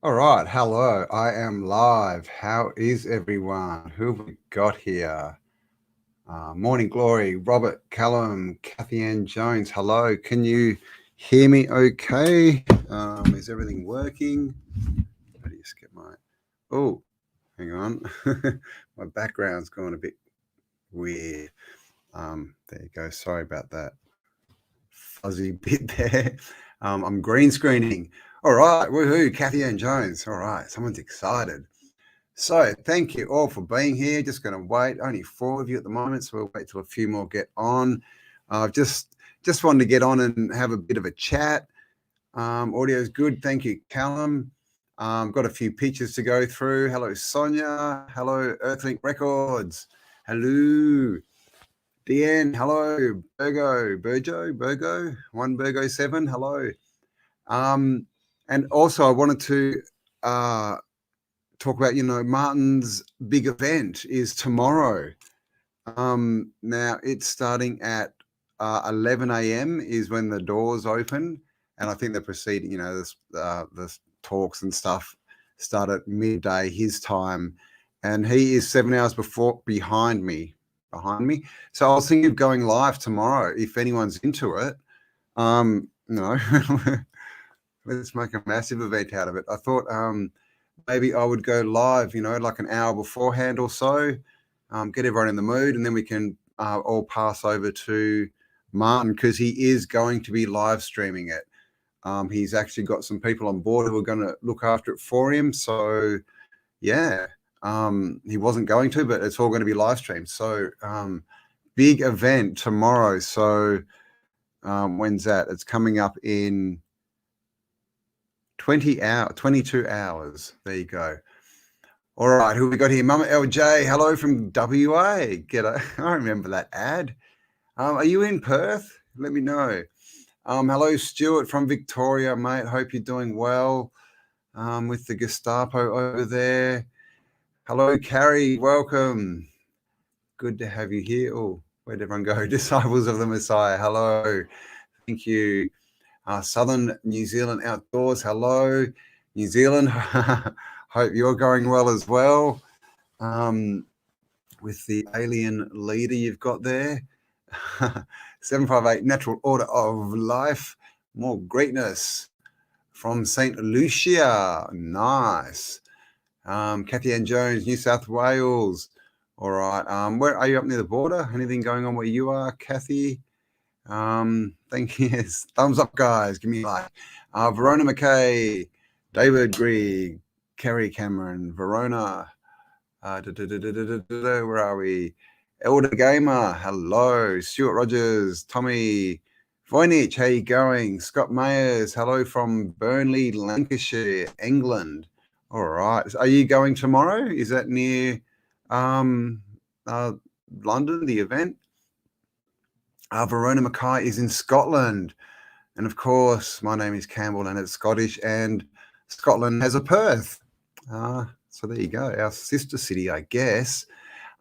All right, hello. I am live. How is everyone? Who have we got here? Morning Glory, Robert, Callum, Kathy Ann Jones. Hello. Can you hear me okay? Is everything working? How do you skip my... Oh, hang on. My background's gone a bit weird. There you go. Sorry about that fuzzy bit there. I'm green screening. All right, woohoo, Kathy Ann Jones. All right, someone's excited. So thank you all for being here. Just going to wait. Only 4 of you at the moment, so we'll wait till a few more get on. Just wanted to get on and have a bit of a chat. Audio is good. Thank you, Callum. Got a few pictures to go through. Hello, Sonia. Hello, Earthlink Records. Hello. Deanne, hello. Burgo, 1Burgo7, hello. And also I wanted to talk about, Martin's big event is tomorrow. Now it's starting at 11 a.m. is when the doors open, and I think the proceeding, the talks and stuff start at midday his time, and he is 7 hours behind me. So I was thinking of going live tomorrow if anyone's into it. Let's make a massive event out of it. I thought maybe I would go live, like an hour beforehand or so, get everyone in the mood, and then we can all pass over to Martin because he is going to be live streaming it. He's actually got some people on board who are going to look after it for him. So, yeah, he wasn't going to, but it's all going to be live streamed. So, big event tomorrow. So, when's that? It's coming up in 22 hours. There you go. All right, who we got here? Mama LJ, hello from WA. I remember that ad. Are you in Perth? Let me know. Hello, Stuart from Victoria, mate. Hope you're doing well with the Gestapo over there. Hello, Carrie. Welcome. Good to have you here. Oh, where'd everyone go? Disciples of the Messiah. Hello. Thank you. Southern New Zealand Outdoors. Hello, New Zealand. Hope you're going well as well. With the alien leader you've got there. 758 Natural Order of Life. More greatness from St. Lucia. Nice. Kathy Ann Jones, New South Wales. All right. Where are you, up near the border? Anything going on where you are, Kathy? Thank you. Yes. Thumbs up, guys. Give me a like. Verona McKay, David Grieg, Kerry Cameron, Verona. Where are we? Elder Gamer, hello. Stuart Rogers, Tommy Voynich, how you going? Scott Mayers, hello from Burnley, Lancashire, England. All right. Are you going tomorrow? Is that near London, the event? Verona Mackay is in Scotland. And of course, my name is Campbell and it's Scottish, and Scotland has a Perth. So there you go, our sister city, I guess.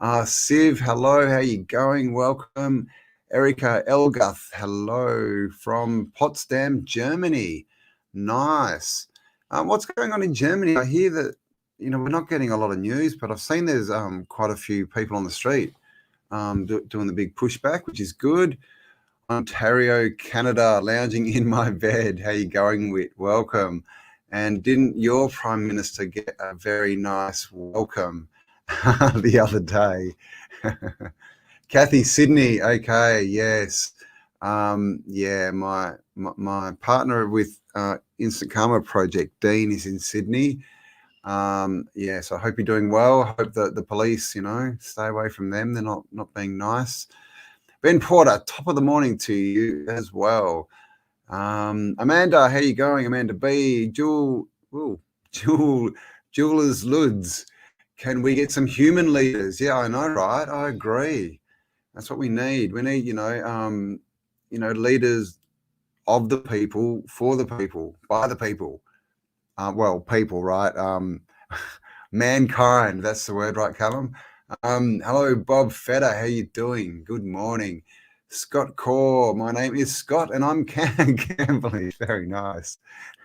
Siv, hello, how you going? Welcome. Erica Elguth, hello from Potsdam, Germany. Nice. What's going on in Germany? I hear that, we're not getting a lot of news, but I've seen there's quite a few people on the street doing the big pushback, which is good. Ontario, Canada, lounging in my bed. How you going, Whit? Welcome. And didn't your Prime Minister get a very nice welcome the other day? Kathy, Sydney. Okay, yes. Yeah, my partner with Instant Karma Project, Dean, is in Sydney. So I hope you're doing well. I hope that the police, stay away from them. They're not being nice. Ben Porter, top of the morning to you as well. Amanda, how you going? Amanda B. Jewelers Luds. Can we get some human leaders? Yeah, I know, right? I agree. That's what we need. We need, leaders of the people, for the people, by the people. People, right? Mankind, that's the word, right, Callum? Hello, Bob Feder. How you doing? Good morning. Scott Core. My name is Scott, and I'm Campbell. Very nice.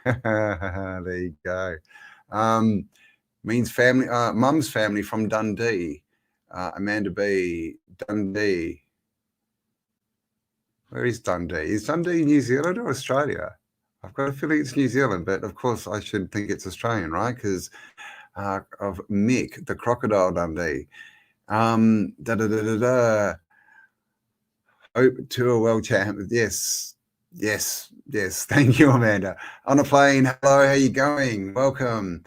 There you go. Means family, mum's family from Dundee. Amanda B, Dundee. Where is Dundee? Is Dundee New Zealand or Australia? I've got a feeling it's New Zealand, but of course I should think it's Australian, right? Because of Mick, the crocodile Dundee. Hope to a world champ. Yes. Thank you, Amanda. On a plane. Hello, how you going? Welcome.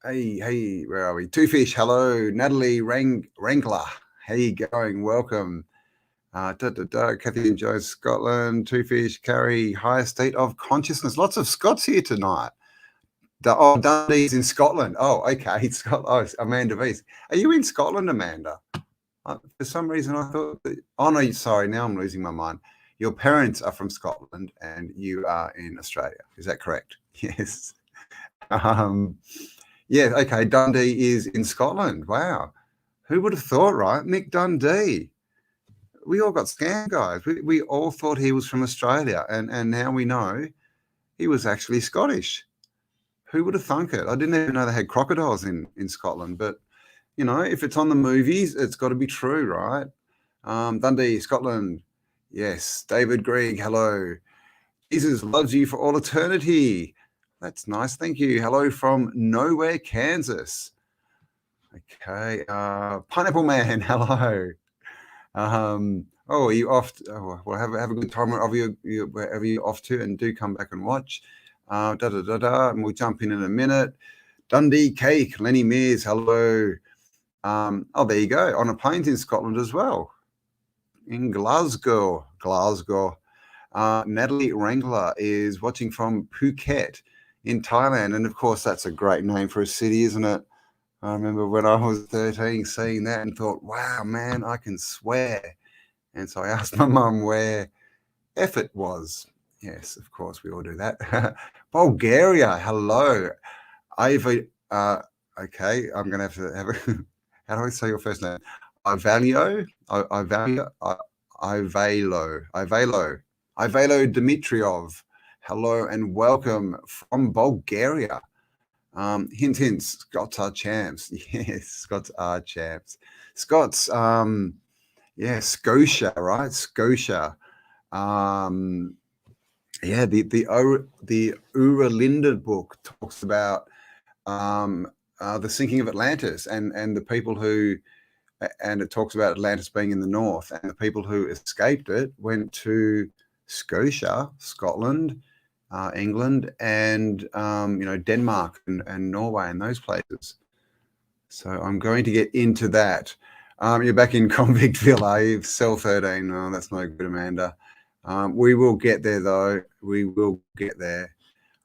Hey, where are we? Two Fish. Hello, Natalie Wrangler. How you going? Welcome. Kathy and Joe, Scotland. Two Fish. Carrie. Higher state of consciousness. Lots of Scots here tonight. Dundee's in Scotland. Oh, okay. Amanda V's. Are you in Scotland, Amanda? For some reason, I thought that, oh no, sorry, now I'm losing my mind. Your parents are from Scotland and you are in Australia. Is that correct? Yes. Yeah, okay, Dundee is in Scotland. Wow. Who would have thought, right? Mick Dundee. We all got scammed, guys. We all thought he was from Australia, and now we know he was actually Scottish. Who would have thunk it? I didn't even know they had crocodiles in Scotland, but you know, if it's on the movies, it's got to be true, right? Dundee, Scotland. Yes. David Greig, hello. Jesus loves you for all eternity. That's nice. Thank you. Hello from nowhere, Kansas. Okay. Pineapple Man, hello. Are you off? Well, have a good time wherever you're off to, and do come back and watch. And we'll jump in a minute. Dundee Cake, Lenny Mears, hello. There you go. On a plane's in Scotland as well. In Glasgow. Natalie Wrangler is watching from Phuket in Thailand. And of course, that's a great name for a city, isn't it? I remember when I was 13 seeing that and thought, wow, man, I can swear. And so I asked my mum where effort was. Yes, of course, we all do that. Bulgaria, hello. Okay, I'm going to have a... How do I say your first name? Ivalo Dimitriov. Hello and welcome from Bulgaria. Hint, Scots are champs. Yes, Scots are champs. Scots, Scotia, right? Scotia. The Uralinda book talks about the sinking of Atlantis and the people who, and it talks about Atlantis being in the north, and the people who escaped it went to Scotia, Scotland, England, and Denmark and Norway and those places. So I'm going to get into that. You're back in Convictville, are you? Cell 13. Oh, that's no good, Amanda. We will get there, though. We will get there.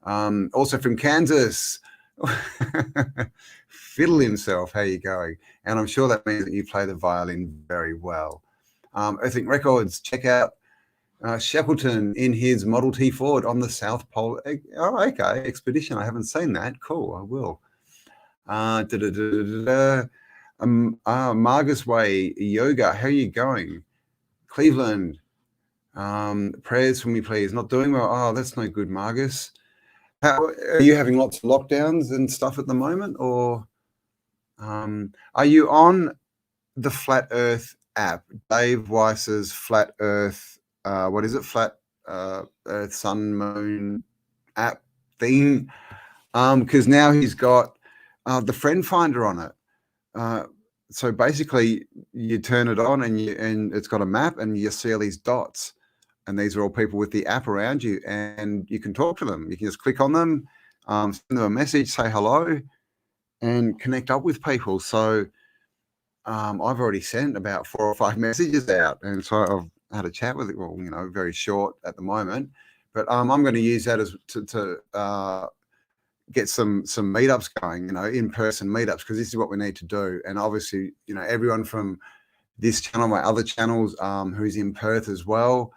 Also from Kansas, Fiddle himself. How you going? And I'm sure that means that you play the violin very well. Earthing Records, check out Shackleton in his Model T Ford on the South Pole. Oh, okay. Expedition. I haven't seen that. Cool. I will. Margus Way Yoga. How are you going? Cleveland. Prayers for me, please. Not doing well. Oh, that's no good, Margus. How are you having lots of lockdowns and stuff at the moment, or are you on the Flat Earth app? Dave Weiss's Flat Earth, what is it? Flat Earth Sun Moon app thing. Because now he's got the friend finder on it. So basically, you turn it on and it's got a map, and you see all these dots. And these are all people with the app around you, and you can talk to them. You can just click on them, send them a message, say hello, and connect up with people. So I've already sent about 4 or 5 messages out, and so I've had a chat with it. Well, very short at the moment, but I'm going to use that as to get some meetups going, in-person meetups, because this is what we need to do. And obviously, everyone from this channel, my other channels, who's in Perth as well.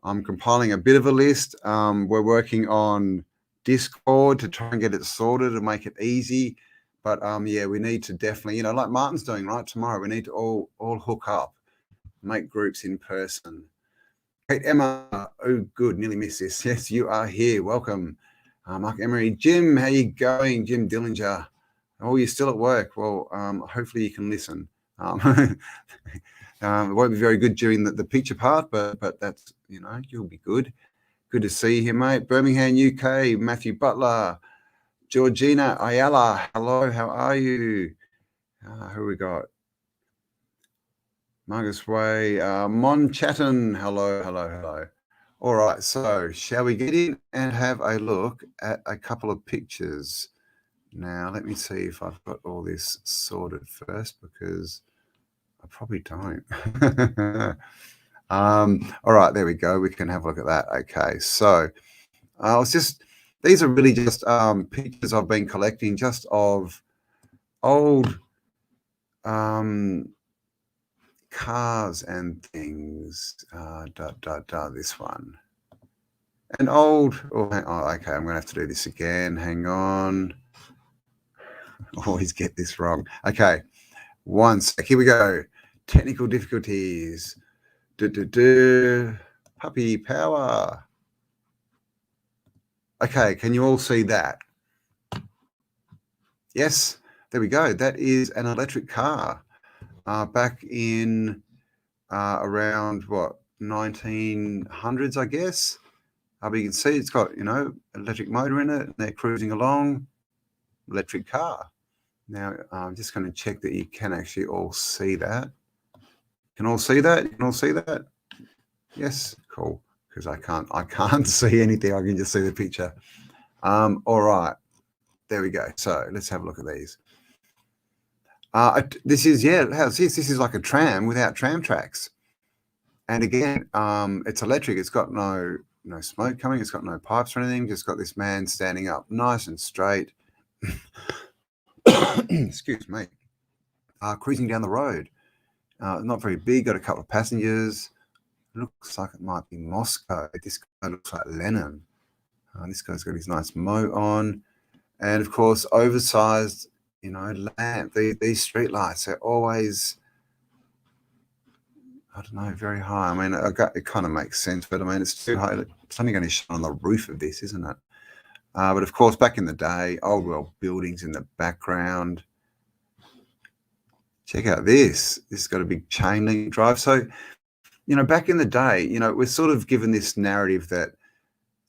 I'm compiling a bit of a list. We're working on Discord to try and get it sorted and make it easy. But we need to definitely, like Martin's doing right tomorrow, we need to all hook up, make groups in person. Hey, Emma, oh good, nearly missed this. Yes, you are here. Welcome. Mark Emery. Jim, how you going? Jim Dillinger. Oh, you're still at work. Well, hopefully you can listen. It won't be very good during the picture part, but that's, you'll be good. Good to see you, mate. Birmingham, UK. Matthew Butler. Georgina Ayala. Hello, how are you? Who we got? Marcus Way. Mon Chatton. Hello. All right, so shall we get in and have a look at a couple of pictures? Now, let me see if I've got all this sorted first, because I probably don't. All right, there we go. We can have a look at that. Okay, so these are really just pictures I've been collecting just of old cars and things. This one. And old, okay, I'm going to have to do this again. Hang on. Always get this wrong. Okay, one sec. Here we go. Technical difficulties. Puppy power. Okay, can you all see that? Yes, there we go. That is an electric car. Back in around, 1900s, I guess. But you can see it's got, electric motor in it, and they're cruising along. Electric car. Now, I'm just going to check that you can actually all see that. Can all see that? You can all see that? Yes, cool. Because I can't see anything. I can just see the picture. All right, there we go. So let's have a look at these. This is, how's this? This is like a tram without tram tracks. And again, it's electric. It's got no smoke coming. It's got no pipes or anything. Just got this man standing up, nice and straight. Excuse me. Cruising down the road. Not very big. Got a couple of passengers. Looks like it might be Moscow. This guy looks like Lenin. This guy's got his nice moat on, and of course, oversized. Lamp. These street lights are always, I don't know, very high. I mean, it kind of makes sense, but I mean, it's too high. It's only going to shine on the roof of this, isn't it? But of course, back in the day, old world buildings in the background. Check out this. This has got a big chain link drive. So, back in the day, we're sort of given this narrative that,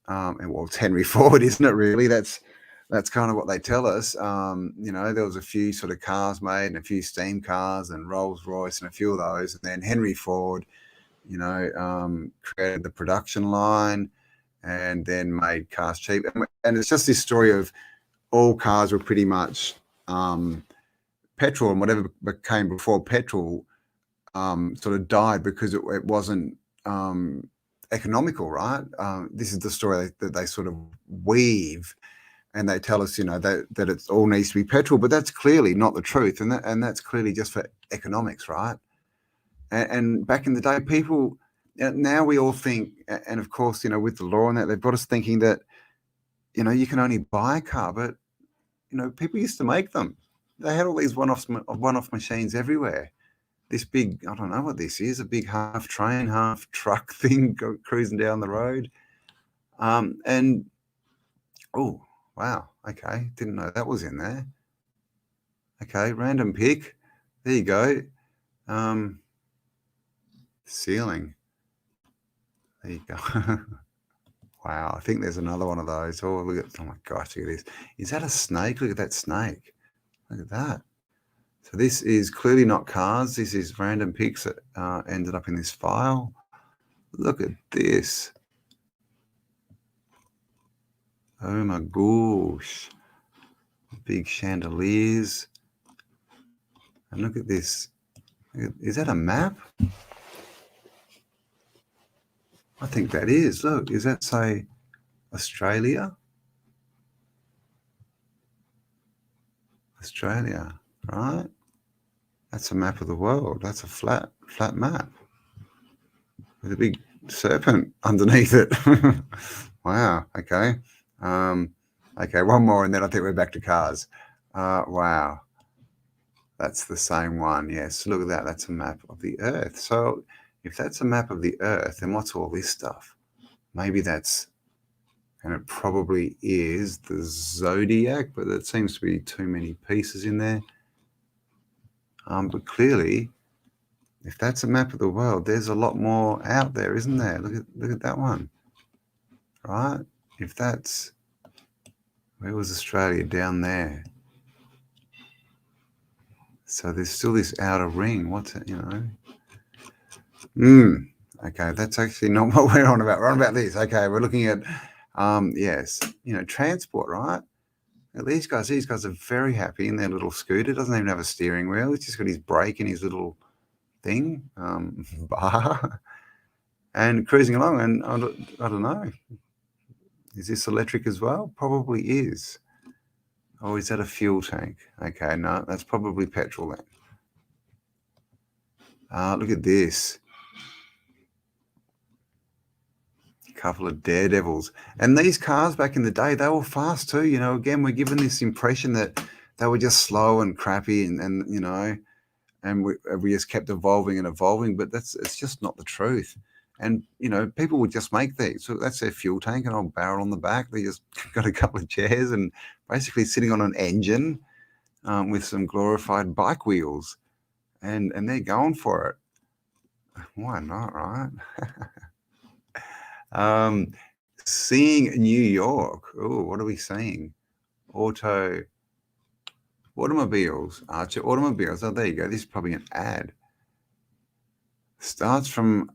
it's Henry Ford, isn't it? Really, that's kind of what they tell us. There was a few sort of cars made, and a few steam cars, and Rolls Royce, and a few of those, and then Henry Ford, created the production line, and then made cars cheap. And it's just this story of all cars were pretty much petrol, and whatever came before petrol sort of died because it wasn't economical, right? This is the story that they sort of weave, and they tell us, that it all needs to be petrol, but that's clearly not the truth, and that's clearly just for economics, right? And back in the day, people, now we all think, and of course, with the law and that, they've got us thinking that, you can only buy a car, but people used to make them. They had all these one-off machines everywhere. This big, I don't know what this is, a big half train, half truck thing cruising down the road. And, oh, wow, okay, didn't know that was in there. Okay, random pick. There you go. Ceiling. There you go. Wow, I think there's another one of those. Oh, look at, oh my gosh, look at this. Is that a snake? Look at that snake. Look at that. So this is clearly not cars. This is random pics that ended up in this file. Look at this. Oh my gosh. Big chandeliers. And look at this. Is that a map? I think that is. Look, is that, say, Australia? Australia, right? That's a map of the world. That's a flat map with a big serpent underneath it. Wow. Okay. Okay, one more, and then I think we're back to cars. Wow. That's the same one. Yes, look at that. That's a map of the Earth. So if that's a map of the Earth, then what's all this stuff? Maybe that's And it probably is the zodiac, but there seems to be too many pieces in there. But clearly, if that's a map of the world, there's a lot more out there, isn't there? Look at that one, right? If that's, where was Australia? Down there. So there's still this outer ring. What's it, Okay, that's actually not what we're on about. We're on about this. Okay, we're looking at, yes, transport, right? Now these guys are very happy in their little scooter. Doesn't even have a steering wheel. It's just got his brake and his little thing, bar, and cruising along. And I don't know. Is this electric as well? Probably is. Oh, is that a fuel tank? Okay, no, that's probably petrol then. Look at this. A couple of daredevils. And these cars back in the day, they were fast too. Again, we're given this impression that they were just slow and crappy and we just kept evolving and evolving, but it's just not the truth. And, people would just make these. So that's their fuel tank, an old barrel on the back. They just got a couple of chairs and basically sitting on an engine with some glorified bike wheels. And they're going for it. Why not, right? Seeing New York. Oh, what are we seeing? Automobiles. Archer Automobiles. Oh, there you go. This is probably an ad. Starts from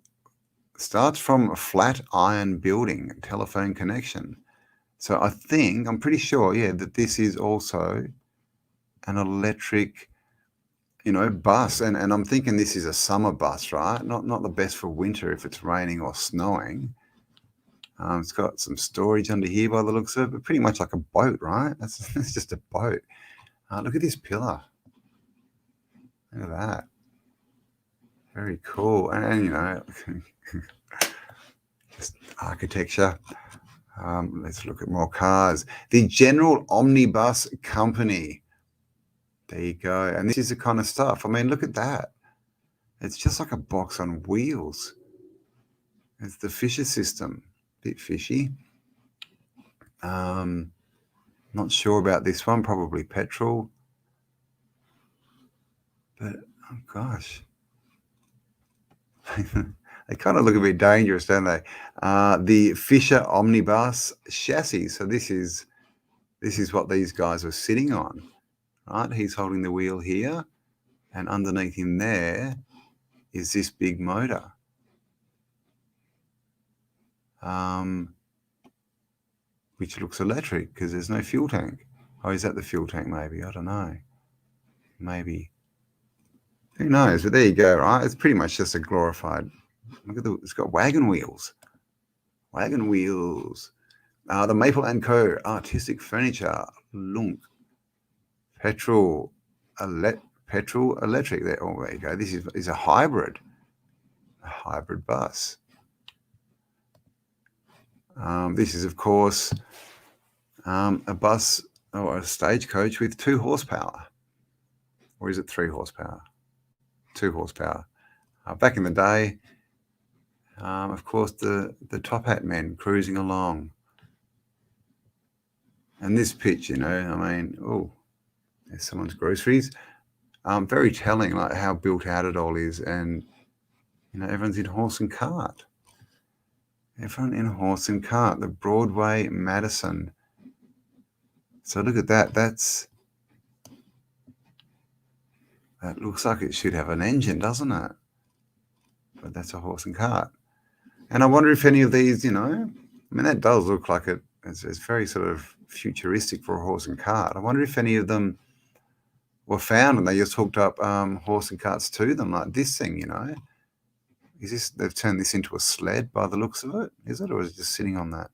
a flat iron building, telephone connection. So I'm pretty sure, that this is also an electric, bus. And I'm thinking this is a summer bus, right? Not the best for winter if it's raining or snowing. It's got some storage under here by the looks of it, but pretty much like a boat, right? That's just a boat. Look at this pillar. Look at that. Very cool. And just architecture. Let's look at more cars. The General Omnibus Company. There you go. And this is the kind of stuff. I mean, look at that. It's just like a box on wheels. It's the Fisher system. Bit fishy. Not sure about this one. Probably petrol. But, oh gosh. They kind of look a bit dangerous, don't they? The Fisher Omnibus chassis. So this is what these guys were sitting on, right? He's holding the wheel here, and underneath him there is this big motor. Which looks electric because there's no fuel tank. Oh, is that the fuel tank maybe? I don't know. Maybe. Who knows? But there you go, right? It's pretty much just a glorified... Look at it's got wagon wheels. Wagon wheels. The Maple & Co. Artistic Furniture. Lunk. Petrol electric. There. Oh, there you go. This is a hybrid. A hybrid bus. This is, of course, a bus or a stagecoach with 2 horsepower. Or is it 3 horsepower? 2 horsepower. Back in the day, of course, the top hat men cruising along. And this pitch, I mean, oh, there's someone's groceries. Very telling, like how built out it all is. And, everyone's in horse and cart. Everyone in horse and cart. The Broadway Madison. So look at that. That looks like it should have an engine, doesn't it? But that's a horse and cart. And I wonder if any of these, I mean, that does look like it's very sort of futuristic for a horse and cart. I wonder if any of them were found and they just hooked up horse and carts to them, like this thing, Is this, they've turned this into a sled by the looks of it, is it? Or is it just sitting on that?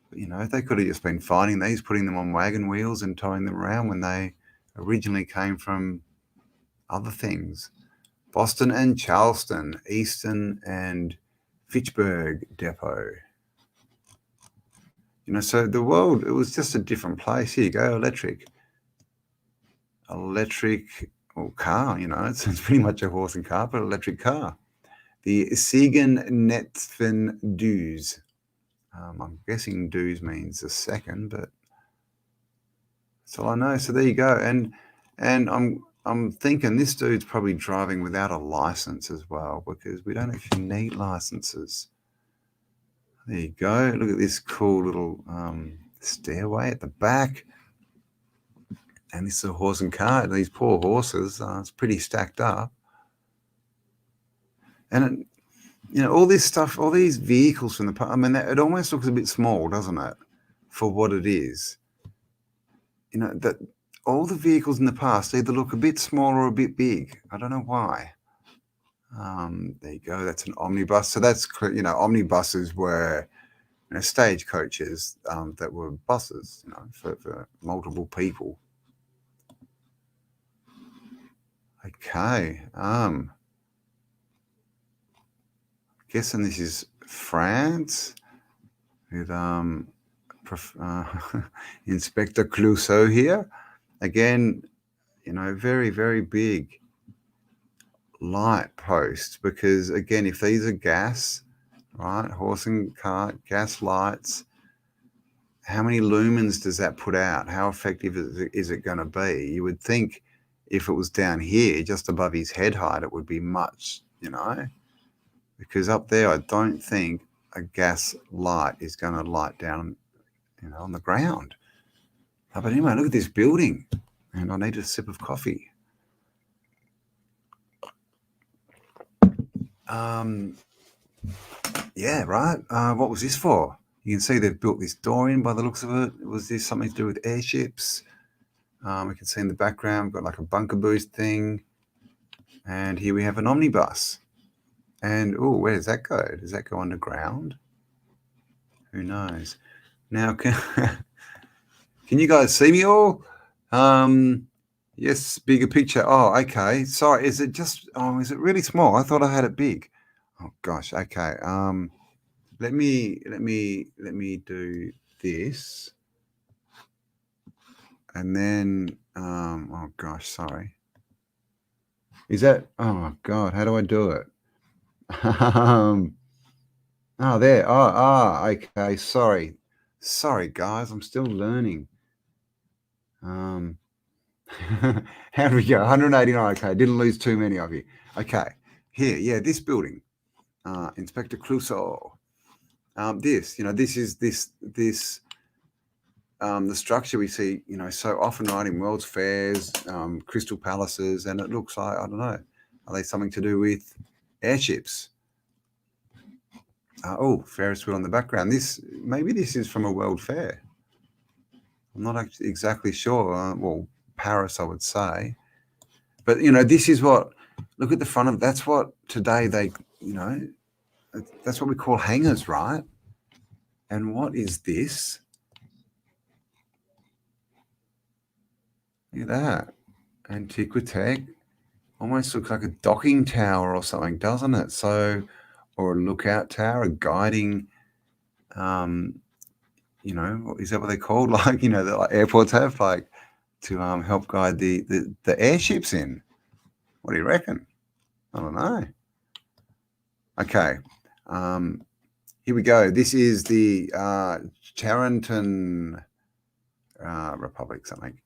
But, they could have just been finding these, putting them on wagon wheels and towing them around when they originally came from other things. Boston and Charleston, Easton and Fitchburg Depot. So the world, it was just a different place. Here you go, electric or car, it's pretty much a horse and cart, but electric car. The Siegen Netzven Dues. I'm guessing dues means a second, but that's all I know. So there you go. And I'm thinking this dude's probably driving without a license as well, because we don't actually need licenses. There you go. Look at this cool little stairway at the back. And this is a horse and cart. These poor horses, it's pretty stacked up. And, all this stuff, all these vehicles from the past, I mean, it almost looks a bit small, doesn't it, for what it is? That all the vehicles in the past either look a bit small or a bit big. I don't know why. There you go. That's an omnibus. So that's, omnibuses were stagecoaches that were buses, for multiple people. Okay. Guessing this is France with Inspector Clouseau here. Again, very, very big light posts, because again, if these are gas, right, horse and cart, gas lights, how many lumens does that put out? How effective is it going to be? You would think if it was down here, just above his head height, it would be much, because up there, I don't think a gas light is going to light down, on the ground. But anyway, look at this building, and I need a sip of coffee. Yeah, right. What was this for? You can see they've built this door in by the looks of it. Was this something to do with airships? We can see in the background, got like a bunker boost thing. And here we have an omnibus. And, where does that go? Does that go underground? Who knows? Now, can you guys see me all? Yes, bigger picture. Oh, okay. Sorry, is it really small? I thought I had it big. Oh gosh. Okay. Let me do this, and then oh gosh, sorry. Is that? Oh God, how do I do it? Oh, there. Okay. Sorry, guys. I'm still learning. How do we go? 189. Okay, didn't lose too many of you. Okay, here, yeah, this building, Inspector Clouseau. This is the structure we see, so often right in World's Fairs, Crystal Palaces, and it looks like, I don't know, are they something to do with airships? Ferris wheel in the background. Maybe this is from a World Fair. I'm not exactly sure. Well, Paris, I would say. But, this is what, look at the front of, that's what today they, that's what we call hangars, right? And what is this? Look at that. Antiquitech. Almost looks like a docking tower or something, doesn't it? So, or a lookout tower, a guiding, is that what they're called? Like, that airports have, like, to help guide the airships in. What do you reckon? I don't know. Okay. Here we go. This is the Charenton Republic, something.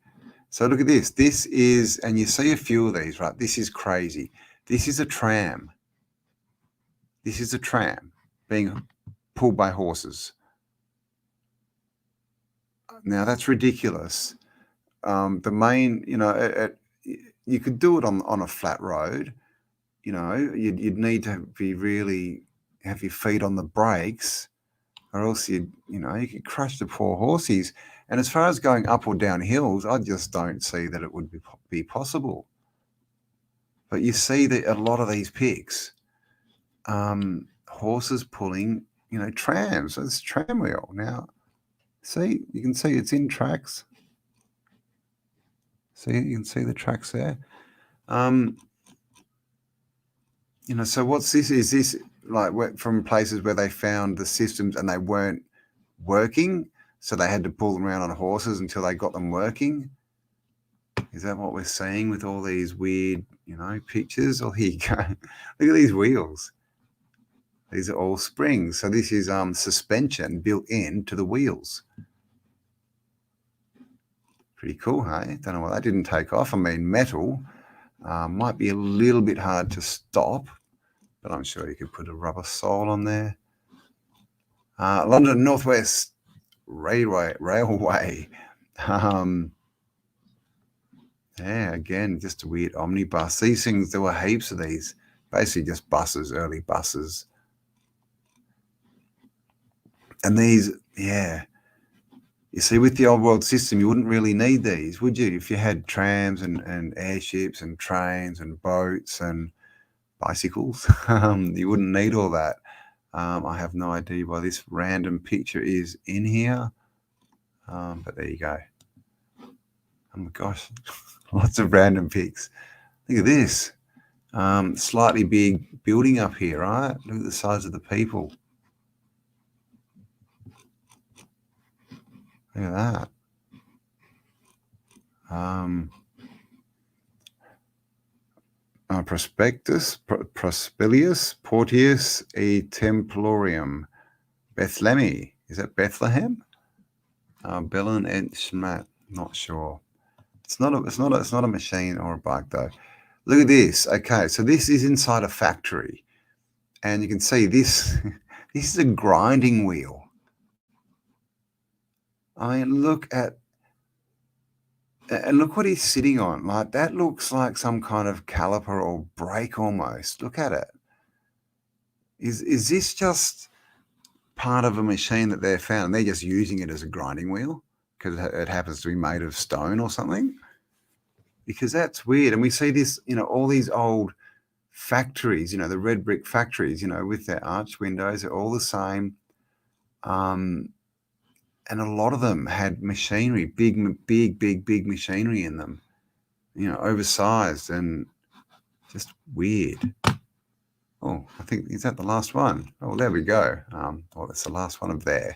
So look at this. This is, and you see a few of these, right? This is crazy. This is a tram. This is a tram being pulled by horses. Now that's ridiculous. The main, you could do it on a flat road. You'd need to be really have your feet on the brakes, or else you could crush the poor horses. And as far as going up or down hills, I just don't see that it would be possible. But you see that a lot of these pics, horses pulling, trams. It's tram wheel. Now, see, you can see it's in tracks. See, you can see the tracks there. So what's this? Is this like from places where they found the systems and they weren't working, so they had to pull them around on horses until they got them working? Is that what we're seeing with all these weird, pictures? Oh, here you go. Look at these wheels. These are all springs. So this is suspension built into the wheels. Pretty cool, hey? Don't know why that didn't take off. I mean, metal might be a little bit hard to stop, but I'm sure you could put a rubber sole on there. London Northwest Railway. Yeah, again, just a weird omnibus. These things, there were heaps of these. Basically just buses, early buses. And these, yeah. You see, with the old world system, you wouldn't really need these, would you? If you had trams and airships and trains and boats and bicycles, you wouldn't need all that. I have no idea why this random picture is in here, but there you go. Oh my gosh, lots of random pics. Look at this. Slightly big building up here, right? Look at the size of the people. Look at that. Prospilius, Portius, e Templorium, Bethlemi. Is that Bethlehem? Belen and Schmat. Not sure. It's not a machine or a bike though. Look at this. Okay, so this is inside a factory, and you can see this. This is a grinding wheel. I mean, look what he's sitting on. Like, that looks like some kind of caliper or brake almost. Look at it. Is this just part of a machine that they've found? They're just using it as a grinding wheel because it happens to be made of stone or something? Because that's weird. And we see this, all these old factories, the red brick factories, with their arched windows, they're all the same. And a lot of them had machinery, big machinery in them, oversized and just weird. Oh, I think, is that the last one? Oh, there we go. That's the last one of there.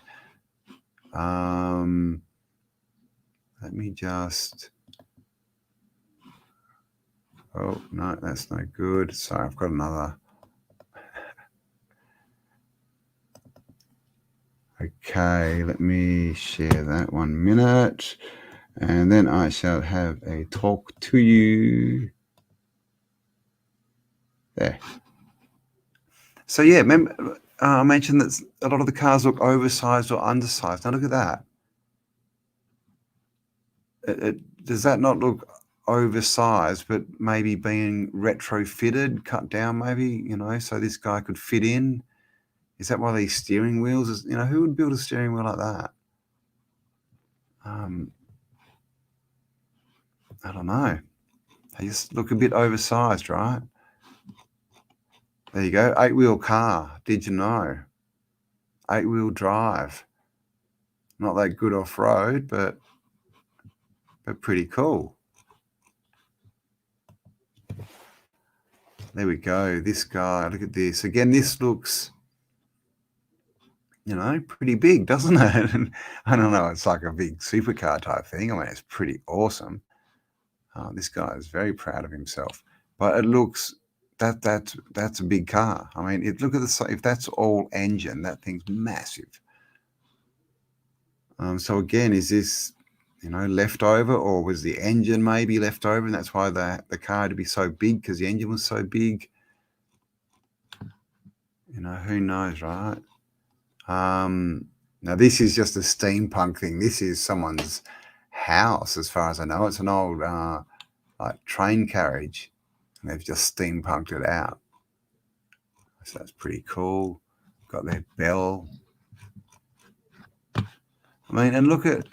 Let me just, oh, no, that's no good. Sorry, I've got another. Okay, let me share that 1 minute, and then I shall have a talk to you. There. So yeah, remember I mentioned that a lot of the cars look oversized or undersized. Now look at that. Does that not look oversized, but maybe being retrofitted, cut down maybe, so this guy could fit in? Is that why these steering wheels, who would build a steering wheel like that? I don't know. They just look a bit oversized, right? There you go. 8-wheel car. Did you know? 8-wheel drive. Not that good off-road, but pretty cool. There we go. This guy, look at this. Again, this looks, pretty big, doesn't it? I don't know. It's like a big supercar type thing. I mean, it's pretty awesome. This guy is very proud of himself. But it looks, that's a big car. I mean, look at the, if that's all engine, that thing's massive. So again, is this, left over, or was the engine maybe left over, and that's why the car had to be so big because the engine was so big? Who knows, right? Now this is just a steampunk thing. This is someone's house, as far as I know. It's an old like train carriage, and they've just steampunked it out. So that's pretty cool. Got their bell. I mean, and look at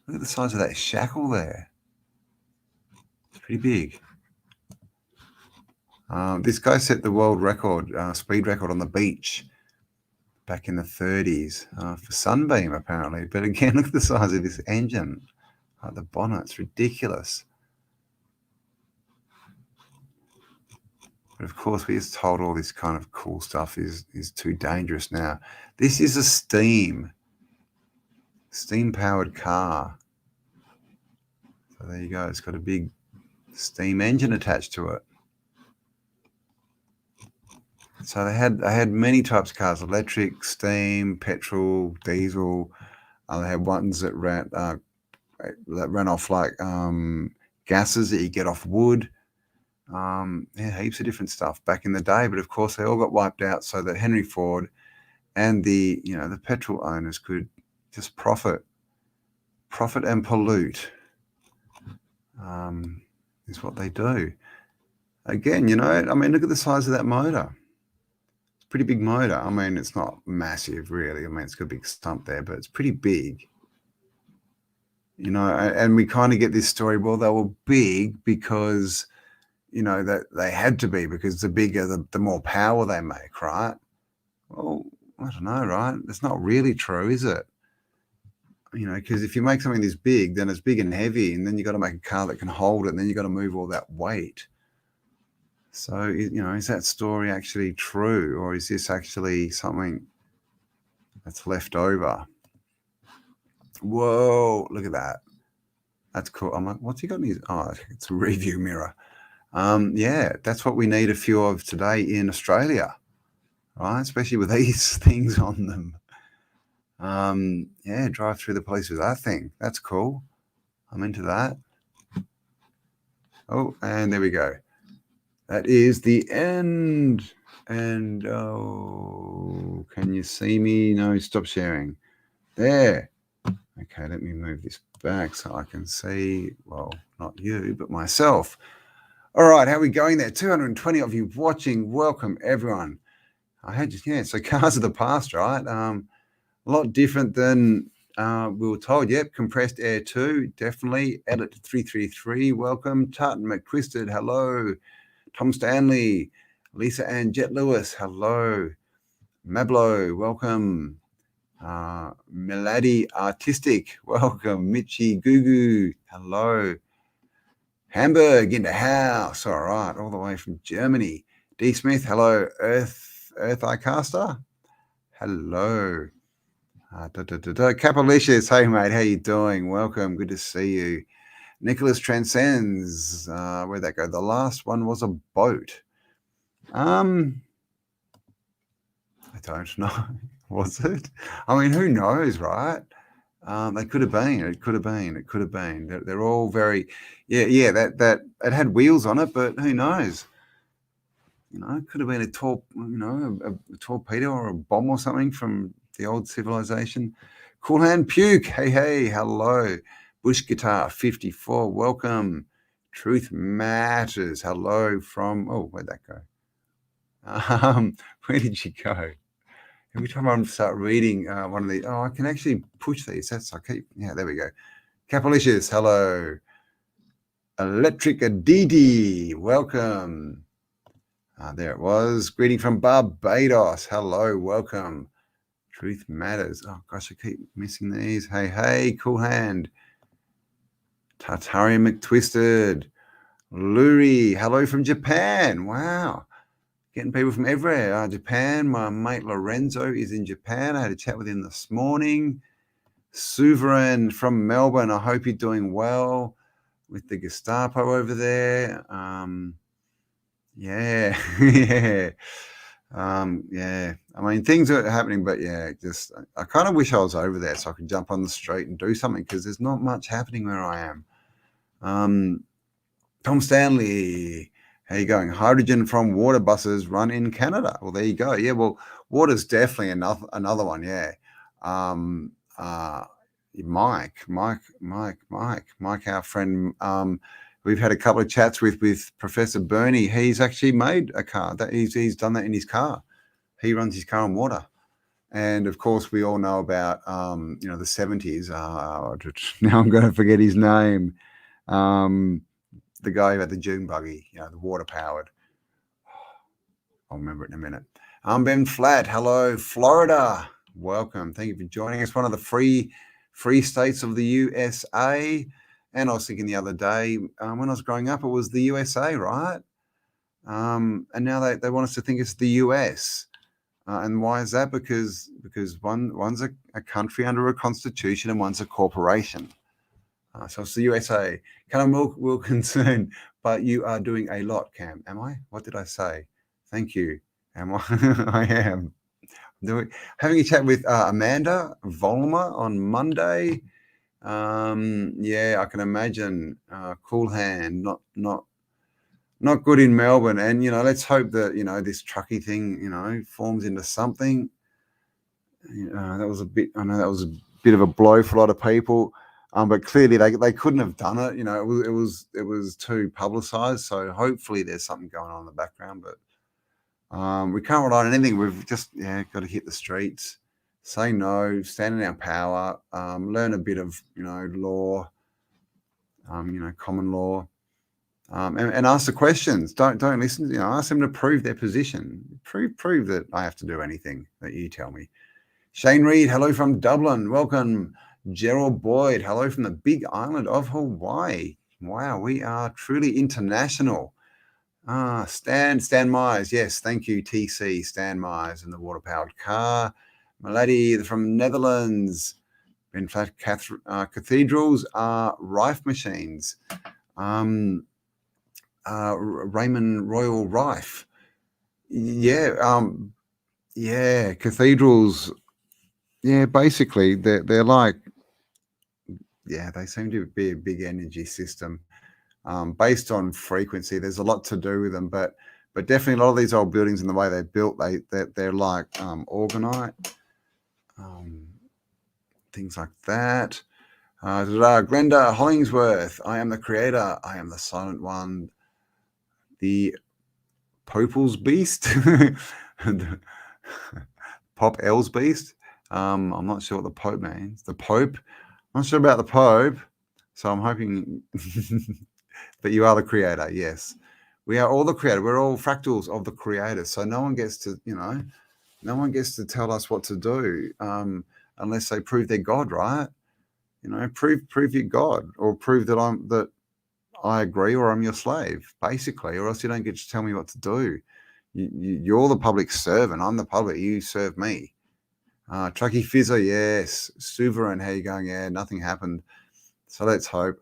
the size of that shackle there. It's pretty big. This guy set the world record, speed record on the beach back in the 30s for Sunbeam, apparently. But again, look at the size of this engine. The bonnet's ridiculous. But of course, we're just told all this kind of cool stuff is too dangerous now. This is a steam-powered car. So there you go. It's got a big steam engine attached to it. So they had many types of cars: electric, steam, petrol, diesel. They had ones that ran off like gases that you get off wood. Heaps of different stuff back in the day, but of course they all got wiped out so that Henry Ford and the petrol owners could just profit and pollute. Is what they do. Again, I mean, look at the size of that motor. It's a pretty big motor. I mean, it's not massive, really. I mean, it's got a big stump there, but it's pretty big. And we kind of get this story, well, they were big because, that they had to be, because the bigger, the more power they make, right? Well, I don't know, right? It's not really true, is it? Because if you make something this big, then it's big and heavy, and then you got to make a car that can hold it, and then you got to move all that weight. So, is that story actually true, or is this actually something that's left over? Whoa, look at that. That's cool. I'm like, what's he got in his... Oh, it's a review mirror. Yeah, that's what we need a few of today in Australia, right? Especially with these things on them. Yeah, drive through the police with that thing. That's cool. I'm into that. Oh, and there we go. That is the end. And oh, can you see me? No, stop sharing. There. Okay, let me move this back so I can see, well, not you, but myself. All right, how are we going there? 220 of you watching. Welcome, everyone. So cars of the past, right? A lot different than we were told. Yep, compressed air 2, definitely. Edit 333, welcome. Tartan McTwisted, hello. Tom Stanley, Lisa Ann Jet Lewis, hello. Mablo, welcome. Melody Artistic, welcome. Mitchy Gugu, hello. Hamburg in the house, all right, all the way from Germany. D Smith, hello. Earth Icaster, hello. Capalicious, hey mate, how you doing? Welcome, good to see you. Nicholas Transcends, where'd that go? The last one was a boat. I don't know. Was it? I mean, who knows, right? They could have been. It could have been. It could have been. They're all very, yeah. That it had wheels on it, but who knows? It could have been a torpedo or a bomb or something from the old civilization. Cool Hand Puke. Hey, hello. Bush Guitar 54. Welcome. Truth Matters. Hello from. Oh, where'd that go? Where did you go? Every time I start reading one of these, I can actually push these. There we go. Capalicious, hello. Electric Aditi, welcome. There it was. Greeting from Barbados. Hello, welcome. Truth Matters. Oh, gosh, I keep missing these. Hey, Cool Hand. Tartarian McTwisted. Luri, hello from Japan. Wow. Getting people from everywhere. Japan. My mate Lorenzo is in Japan. I had a chat with him this morning. Sovereign from Melbourne. I hope you're doing well with the Gestapo over there. Yeah. I mean, things are happening, but just I kind of wish I was over there so I could jump on the street and do something, because there's not much happening where I am. Tom Stanley, how you going? Hydrogen from water buses run in Canada. Well, there you go. Yeah, well, water's definitely another one. Yeah. Mike, our friend. We've had a couple of chats with Professor Bernie. He's actually made a car that he's done that in his car. He runs his car on water. And of course, we all know about the 70s. Now I'm going to forget his name. The guy who had the dune buggy, the water powered. I'll remember it in a minute. I'm Ben Flat. Hello, Florida. Welcome. Thank you for joining us. One of the free states of the USA. And I was thinking the other day, when I was growing up, it was the USA, right? And now they want us to think it's the US. And why is that? Because one's a country under a constitution and one's a corporation. So it's the USA. Callum Wilkinson, but you are doing a lot, Cam. Am I? What did I say? Thank you. Am I? I am. Having a chat with Amanda Volmer on Monday. Yeah, I can imagine. Cool hand, not good in Melbourne. And let's hope that this truckie thing forms into something. That was a bit. I know that was a bit of a blow for a lot of people. But clearly they couldn't have done it. It was too publicised. So hopefully there's something going on in the background. But we can't rely on anything. We've just got to hit the streets, say no, stand in our power, learn a bit of law, common law, and ask the questions. Don't listen. Ask them to prove their position. Prove that I have to do anything that you tell me. Shane Reed, hello from Dublin. Welcome. Gerald Boyd, hello from the big island of Hawaii. Wow, we are truly international. Stan Myers. Yes, thank you, TC. Stan Myers in the water-powered car. Malady from Netherlands. In fact, cathedrals are rife machines. Raymond Royal Rife. Yeah, cathedrals. Yeah, basically, they're like, they seem to be a big energy system. Based on frequency, there's a lot to do with them, but definitely a lot of these old buildings and the way they're built, they're like orgonite, things like that. Glenda Hollingsworth, I am the creator, I am the silent one, the Popal's beast, Pop L's beast. I'm not sure what the Pope means. The Pope, I'm not sure about the Pope, so I'm hoping. But you are the creator, yes. We are all the creator. We're all fractals of the creator. So no one gets to, no one gets to tell us what to do unless they prove they're God, right? Prove you're God, or prove that I agree, or I'm your slave, basically, or else you don't get to tell me what to do. You're the public servant. I'm the public. You serve me. Trucky Fizzer, yes. Sovereign, how you going? Yeah, nothing happened. So let's hope.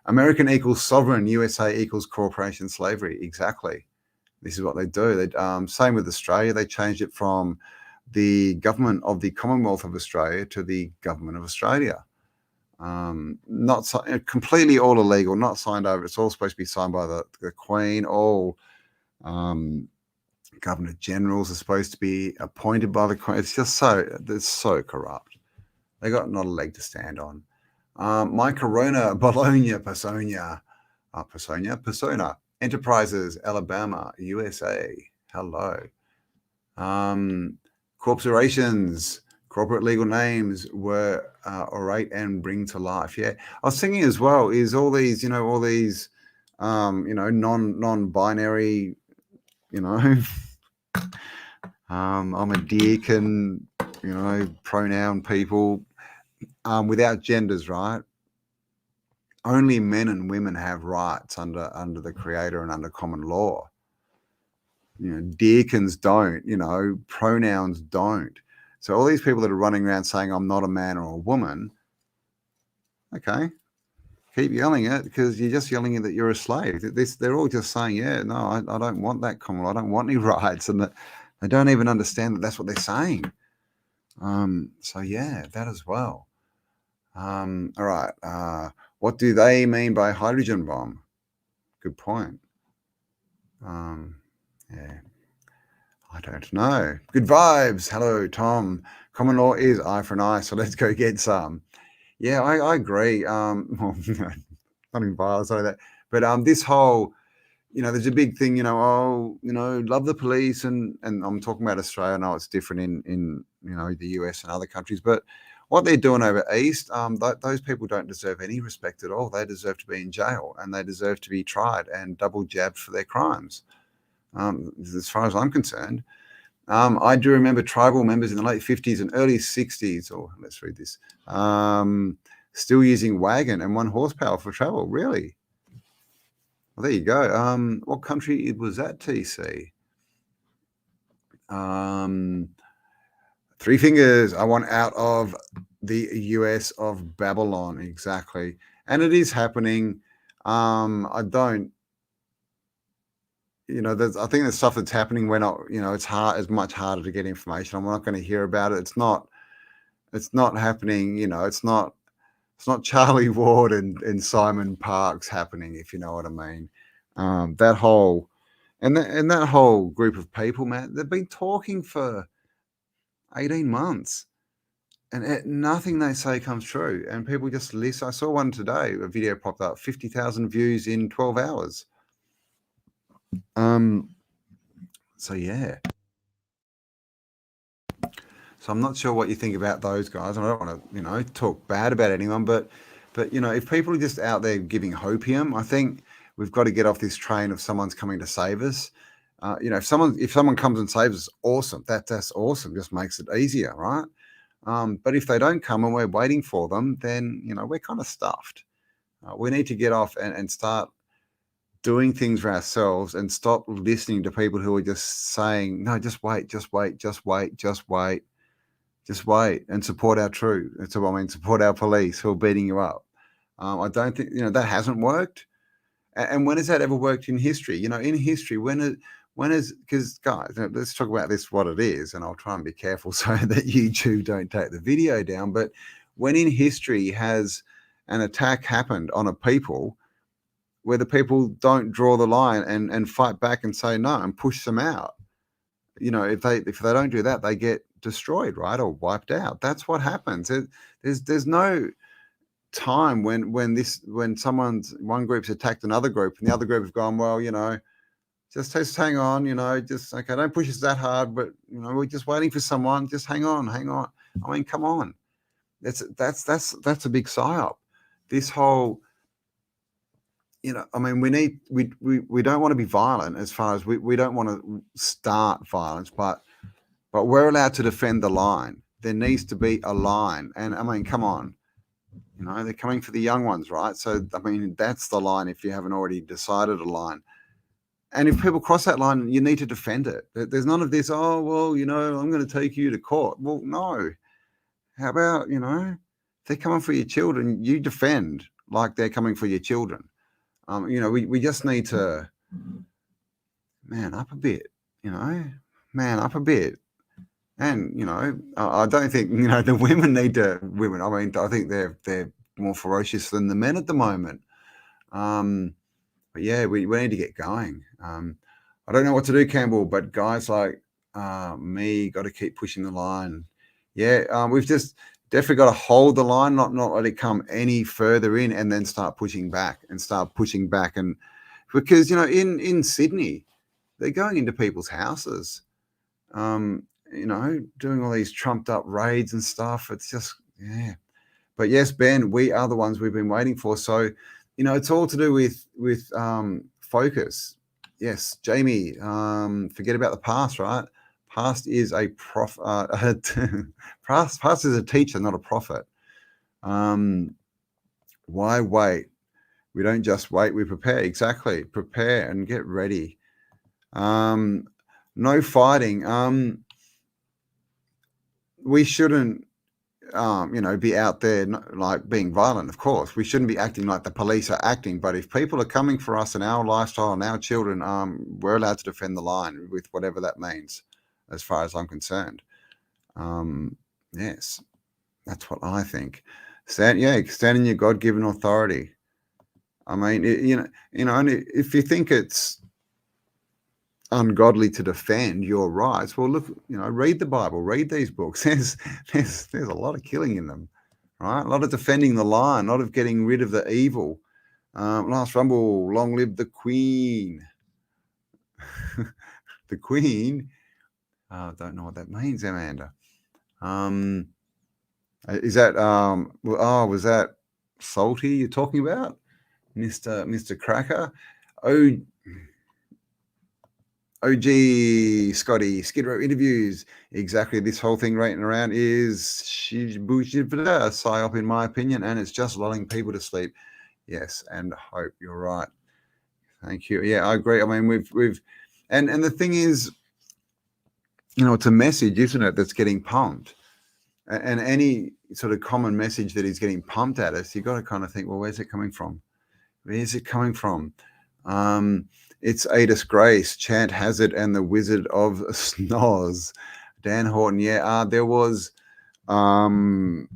American equals sovereign, USA equals corporation slavery. Exactly. This is what they do. Same with Australia. They changed it from the government of the Commonwealth of Australia to the government of Australia. Not completely all illegal, not signed over. It's all supposed to be signed by the Queen. All Governor Generals are supposed to be appointed by the Queen. It's just so corrupt. They got not a leg to stand on. My Corona, Bologna, Persona, Enterprises, Alabama, USA. Hello. Corporations, corporate legal names were orate and bring to life. Yeah, I was thinking as well. Is all these, non-binary, I'm a deacon, pronoun people. Without genders, right? Only men and women have rights under the creator and under common law. Deacons don't, pronouns don't. So all these people that are running around saying I'm not a man or a woman, okay, keep yelling it, because you're just yelling that you're a slave. They're all just saying, no, I don't want that common law. I don't want any rights, and that they don't even understand that that's what they're saying. So yeah, that as well. All right. What do they mean by hydrogen bomb? Good point. Yeah, I don't know. Good vibes. Hello, Tom. Common law is eye for an eye, so let's go get some. Yeah, I agree. Nothing violence like that. But this whole, there's a big thing, love the police, and I'm talking about Australia. I know it's different in the US and other countries, but what they're doing over east, those people don't deserve any respect at all. They deserve to be in jail, and they deserve to be tried and double jabbed for their crimes. As far as I'm concerned, I do remember tribal members in the late 50s and early 60s, or let's read this, still using wagon and 1 horsepower for travel. Really? Well, there you go. What country was that, TC? 3 fingers. I want out of the US of Babylon. Exactly. And it is happening. I don't, I think there's stuff that's happening when it's much harder to get information. I'm not going to hear about it. It's not happening. It's not Charlie Ward and Simon Parkes happening, if you know what I mean. That whole group of people, man, they've been talking for 18 months. And nothing they say comes true. And people just listen. I saw one today, a video popped up, 50,000 views in 12 hours. So yeah. So I'm not sure what you think about those guys. I don't want to, talk bad about anyone, but if people are just out there giving hopium, I think we've got to get off this train of someone's coming to save us. If someone comes and saves us, awesome. That's awesome. Just makes it easier, right? But if they don't come and we're waiting for them, then we're kind of stuffed. We need to get off and start doing things for ourselves and stop listening to people who are just saying, no, just wait, and support our troops. Support our police who are beating you up. I don't think, that hasn't worked. And when has that ever worked in history? In history, because guys, let's talk about this, what it is, and I'll try and be careful so that YouTube don't take the video down. But when in history has an attack happened on a people where the people don't draw the line and fight back and say no and push them out, if they don't do that, they get destroyed, right, or wiped out. That's what happens. There's no time when one group's attacked another group and the other group have gone, well, just hang on, just okay, don't push us that hard, but we're just waiting for someone, just hang on. I mean, come on. That's a big psyop. This whole, I mean, we don't want to be violent, as far as we don't want to start violence, but we're allowed to defend the line. There needs to be a line. And I mean, come on, they're coming for the young ones, right? So, I mean, that's the line if you haven't already decided a line. And if people cross that line, you need to defend it. There's none of this, oh, well, I'm going to take you to court. Well, no. How about, if they're coming for your children, you defend like they're coming for your children. We just need to man up a bit, man up a bit. And, I don't think, the women need to, I mean, I think they're more ferocious than the men at the moment. But yeah, we need to get going. I don't know what to do, Campbell, but guys like me got to keep pushing the line. Yeah, we've just definitely got to hold the line, not let it come any further in, and then start pushing back. And because in Sydney, they're going into people's houses, doing all these trumped up raids and stuff. It's just But yes, Ben, we are the ones we've been waiting for. So, it's all to do with focus. Yes, Jamie, forget about the past, right? Past is a past is a teacher, not a prophet. Why wait? We don't just wait, we prepare. Exactly. Prepare and get ready. No fighting. We shouldn't be out there like being violent. Of course, we shouldn't be acting like the police are acting. But if people are coming for us and our lifestyle and our children, we're allowed to defend the line with whatever that means, as far as I'm concerned. Yes, that's what I think. Stand in your God-given authority. I mean, and if you think it's ungodly to defend your rights, well, look, read the Bible, read these books. There's a lot of killing in them, right? A lot of defending the line, a lot of getting rid of the evil. Last rumble, long live the Queen. The Queen. I don't know what that means, Amanda. Is that was that Salty you're talking about, Mr. Cracker? OG Scotty, Skid Row interviews. Exactly, this whole thing rating around is psyop, in my opinion, and it's just lulling people to sleep. Yes, and hope you're right. Thank you. Yeah, I agree. I mean, we've and the thing is, it's a message, isn't it, that's getting pumped. And any sort of common message that is getting pumped at us, you've got to kind of think, well, where's it coming from? Where's it coming from? It's Adis Grace, Chant Hazard, and the Wizard of Snoz. Dan Horton, yeah, there was Supreme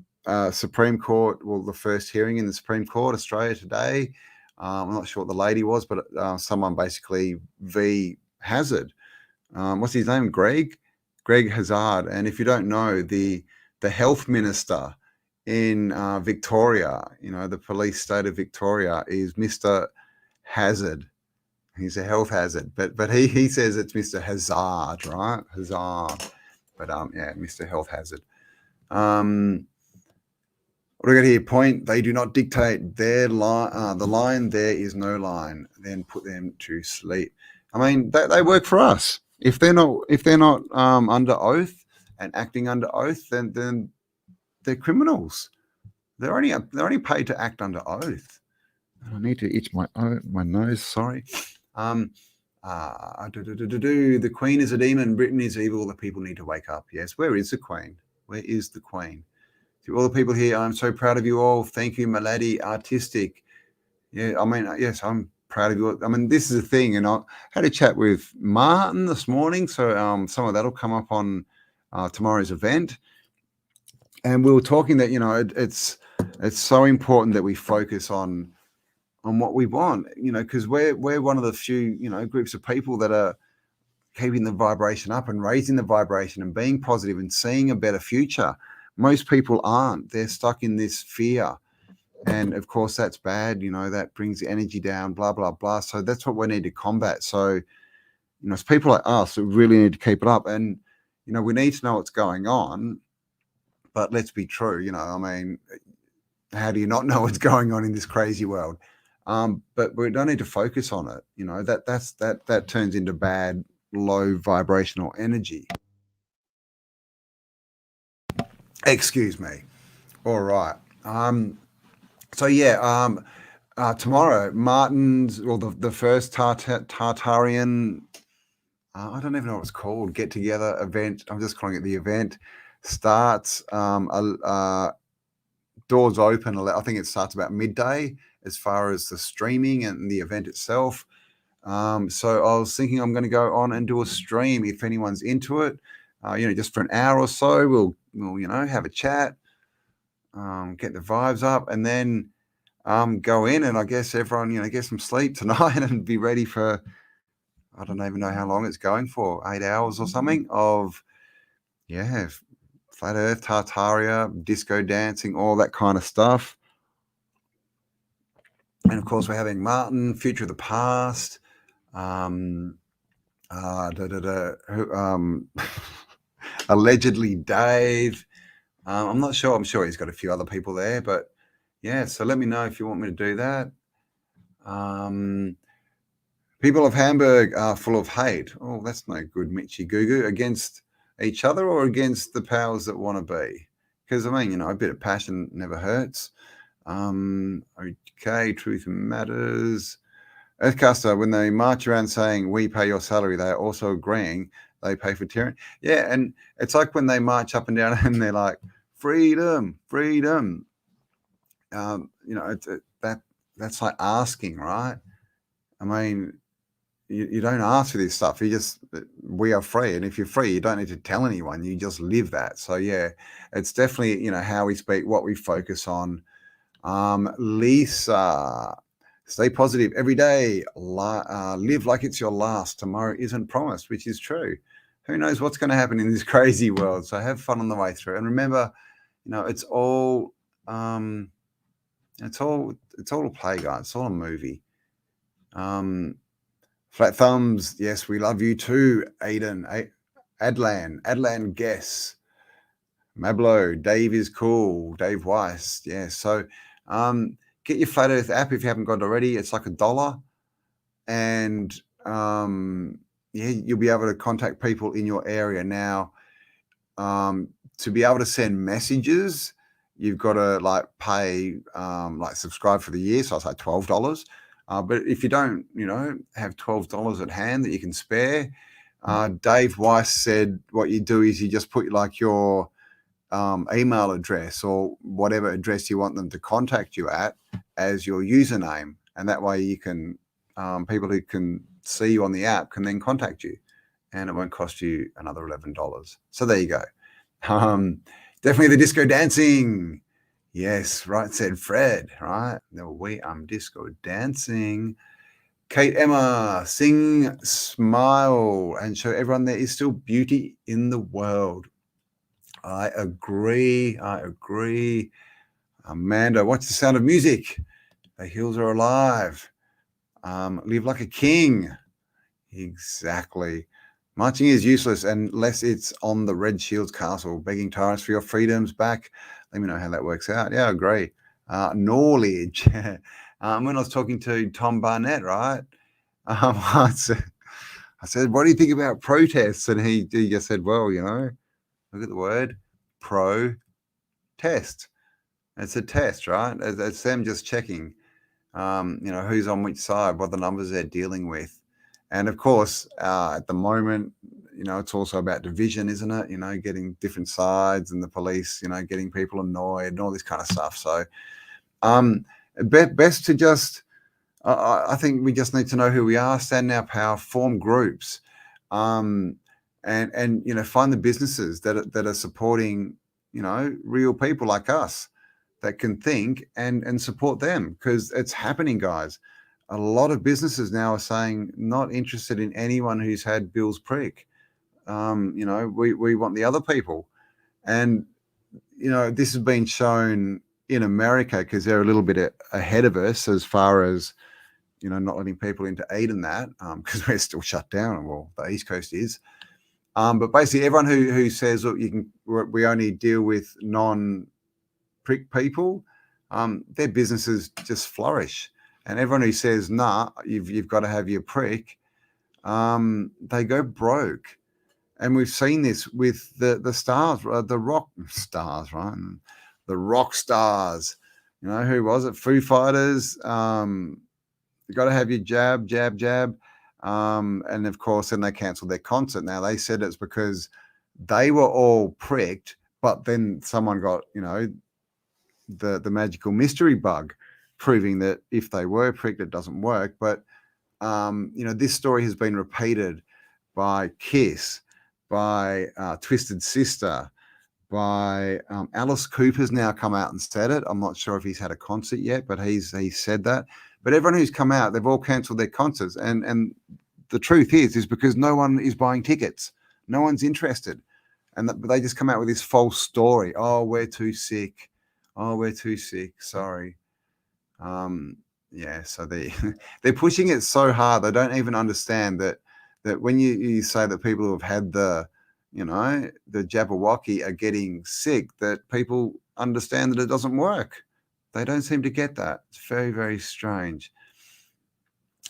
Court, well, the first hearing in the Supreme Court, Australia today. I'm not sure what the lady was, but someone basically v. Hazard. What's his name? Greg Hazard. And if you don't know, the health minister in Victoria, the police state of Victoria, is Mr. Hazard. He's a health hazard, but he says it's Mr. Hazard, right? Hazard. But yeah, Mr. Health Hazard. What do I got here? Point, they do not dictate their line. The line, there is no line. Then put them to sleep. I mean, they work for us. If they're not under oath and acting under oath, then they're criminals. They're only paid to act under oath. I need to itch my nose. Sorry. The Queen is a demon. Britain is evil. The people need to wake up. Yes. Where is the Queen? Where is the Queen? To all the people here, I'm so proud of you all. Thank you, my laddie. Artistic. Yeah, I mean, yes, I'm proud of you. I mean, this is a thing, and I had a chat with Martin this morning, so some of that'll come up on tomorrow's event. And we were talking that it's so important that we focus on what we want, because we're one of the few groups of people that are keeping the vibration up and raising the vibration and being positive and seeing a better future. Most people aren't. They're stuck in this fear. And of course, that's bad. That brings the energy down, blah, blah, blah. So that's what we need to combat. So, it's people like us who really need to keep it up. And, we need to know what's going on. But let's be true. I mean, how do you not know what's going on in this crazy world? But we don't need to focus on it. That turns into bad, low vibrational energy. Excuse me. All right. So yeah, tomorrow, Martin's, well, the first Tartarian, I don't even know what it's called, get together event. I'm just calling it the event. Starts, doors open. I think it starts about midday as far as the streaming and the event itself. So I was thinking I'm going to go on and do a stream if anyone's into it. Just for an hour or so, we'll have a chat, get the vibes up, and then go in, and I guess everyone, get some sleep tonight and be ready for, I don't even know how long it's going for, 8 hours or something of, Flat Earth, Tartaria, disco dancing, all that kind of stuff. And of course, we're having Martin, Future of the Past, allegedly Dave. I'm not sure. I'm sure he's got a few other people there, but yeah. So let me know if you want me to do that. People of Hamburg are full of hate. Oh, that's no good, Mitchy Gugu. Against each other or against the powers that want to be? Because, I mean, a bit of passion never hurts. Okay, truth matters. Earthcaster, when they march around saying, we pay your salary, they are also agreeing they pay for tyranny. Yeah, and it's like when they march up and down and they're like, freedom, freedom. That's like asking, right? I mean, you don't ask for this stuff. We are free. And if you're free, you don't need to tell anyone. You just live that. So, yeah, it's definitely, how we speak, what we focus on. Lisa, stay positive every day. Live like it's your last. Tomorrow isn't promised, which is true. Who knows what's going to happen in this crazy world? So have fun on the way through. And remember, it's all a play, guys. It's all a movie. Flat thumbs, yes, we love you too, Aiden. Adlan, guess. Mablo, Dave is cool. Dave Weiss, yeah. So get your Flat Earth app if you haven't got it already. It's like $1. And you'll be able to contact people in your area. Now, to be able to send messages, you've got to pay, subscribe for the year. So it's like $12. But if you don't, have $12 at hand that you can spare, Dave Weiss said what you do is you just put your email address or whatever address you want them to contact you at as your username. And that way you can, people who can see you on the app can then contact you, and it won't cost you another $11. So there you go. Definitely the disco dancing. Yes, right, said Fred, right? No, we disco dancing. Kate Emma, sing, smile, and show everyone there is still beauty in the world. I agree. Amanda, what's the sound of music? The hills are alive. Live like a king. Exactly. Marching is useless unless it's on the Red Shield's castle, begging tyrants for your freedoms back. Let me know how that works out. Yeah, I agree. Knowledge. When I was talking to Tom Barnett, right? I said, what do you think about protests? And he just said, well, look at the word protest. It's a test, right? It's them just checking, who's on which side, what the numbers they're dealing with. And of course, at the moment, it's also about division, isn't it? Getting different sides and the police, getting people annoyed and all this kind of stuff. So best to just, I think we just need to know who we are, stand in our power, form groups, and find the businesses that are supporting, real people like us that can think and support them, because it's happening, guys. A lot of businesses now are saying not interested in anyone who's had Bill's prick. We want the other people. And, this has been shown in America because they're a little bit ahead of us as far as, not letting people into Eden that, because we're still shut down. Well, the East Coast is. But basically everyone who says, look, we only deal with non-prick people, their businesses just flourish. And everyone who says, nah, you've got to have your prick, they go broke. And we've seen this with the stars, the rock stars, right? The rock stars. Who was it? Foo Fighters. You got to have your jab. And of course, then they cancelled their concert. Now, they said it's because they were all pricked, but then someone got, the magical mystery bug, proving that if they were pricked, it doesn't work. But this story has been repeated by Kiss, by Twisted Sister, by Alice Cooper's now come out and said it. I'm not sure if he's had a concert yet, but he's said that. But everyone who's come out, they've all cancelled their concerts, and the truth is because no one is buying tickets, no one's interested, and they just come out with this false story. Oh, we're too sick. Sorry. So they're pushing it so hard. They don't even understand that when you say that people who have had the Jabberwocky are getting sick, that people understand that it doesn't work. They don't seem to get that. It's very, very strange.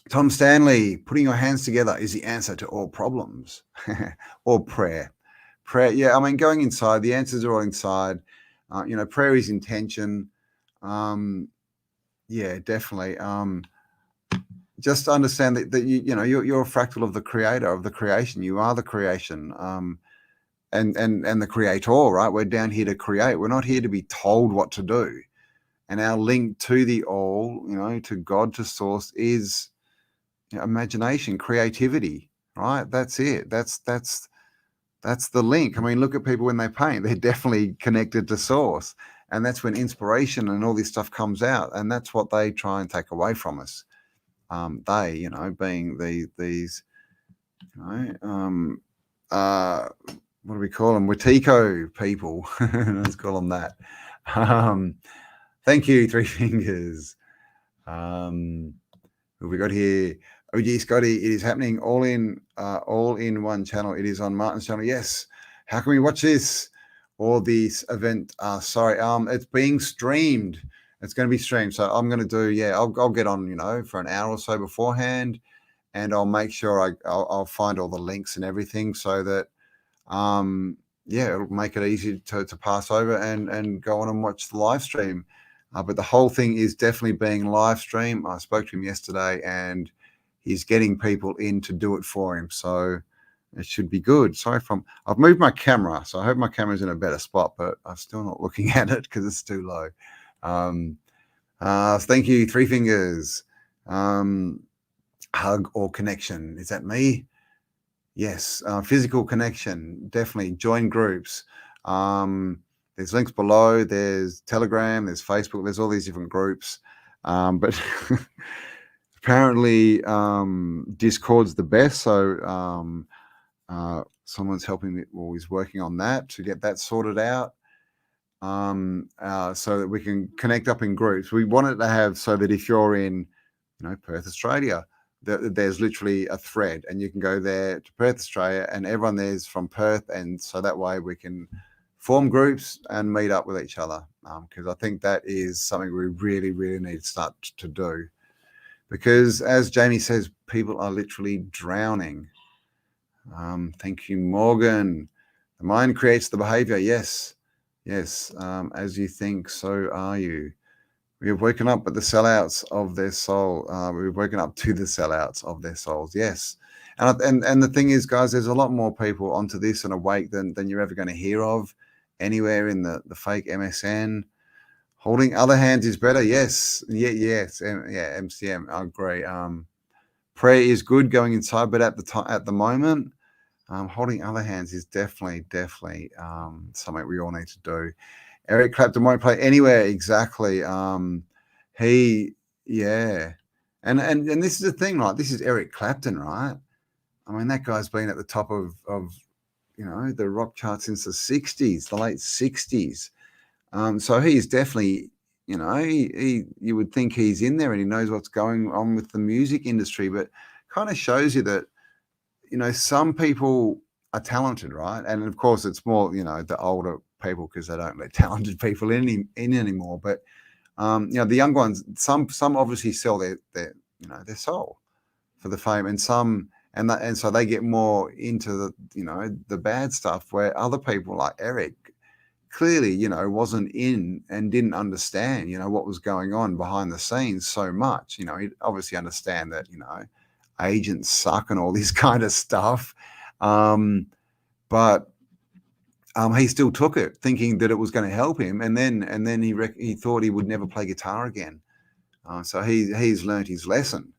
Tom Stanley, putting your hands together is the answer to all problems. Or prayer. Yeah, I mean, going inside, the answers are all inside. Prayer is intention. Yeah, definitely. Just understand that you're a fractal of the creator, of the creation. You are the creation, and the creator, right? We're down here to create. We're not here to be told what to do. And our link to the all, to God, to source, is imagination, creativity, right? That's it. That's the link. I mean, look at people when they paint; they're definitely connected to source, and that's when inspiration and all this stuff comes out. And that's what they try and take away from us. They, being these, what do we call them? Wetiko people. Let's call them that. Thank you, Three Fingers. Who have we got here? OG Scotty, it is happening all in one channel. It is on Martin's channel. Yes. How can we watch this? Or this event? Sorry, it's being streamed. It's going to be streamed. So I'm going to do, I'll get on, for an hour or so beforehand, and I'll make sure I'll find all the links and everything so that, it'll make it easy to pass over and go on and watch the live stream. But the whole thing is definitely being live streamed. I spoke to him yesterday, and he's getting people in to do it for him. So it should be good. I've moved my camera, so I hope my camera's in a better spot, but I'm still not looking at it because it's too low. Thank you, Three Fingers. hug or connection. Is that me? Yes. Physical connection, definitely. Join groups. There's links below. There's Telegram, there's Facebook, there's all these different groups. But apparently Discord's the best. So someone's helping me, or is working on that to get that sorted out. So that we can connect up in groups. We want it to have so that if you're in, Perth, Australia, there's literally a thread, and you can go there to Perth, Australia, and everyone there's from Perth, and so that way we can form groups and meet up with each other. Because I think that is something we really, really need to start to do. Because as Jamie says, people are literally drowning. Thank you, Morgan. The mind creates the behavior. Yes. As you think, so are you. We have woken up at the sellouts of their soul. We've woken up to the sellouts of their souls. Yes. And the thing is, guys, there's a lot more people onto this and awake than you're ever going to hear of anywhere in the fake MSN. Holding other hands is better. Yes. Yes. Yeah. MCM. I agree. Prayer is good going inside, but at the moment, holding other hands is definitely something we all need to do. Eric Clapton won't play anywhere. Exactly. And this is the thing, right? This is Eric Clapton, right? I mean, that guy's been at the top of the rock chart since the 60s, the late 60s. So he's definitely, you would think he's in there and he knows what's going on with the music industry, but kind of shows you that, some people are talented, right? And of course, it's more, the older people, because they don't let talented people in anymore. But the young ones, some obviously sell their soul for the fame, and some and so they get more into the bad stuff, where other people like Eric clearly wasn't in and didn't understand what was going on behind the scenes so much. He'd obviously understand that agents suck and all this kind of stuff, but he still took it, thinking that it was going to help him, and then he thought he would never play guitar again. So he's learned his lesson.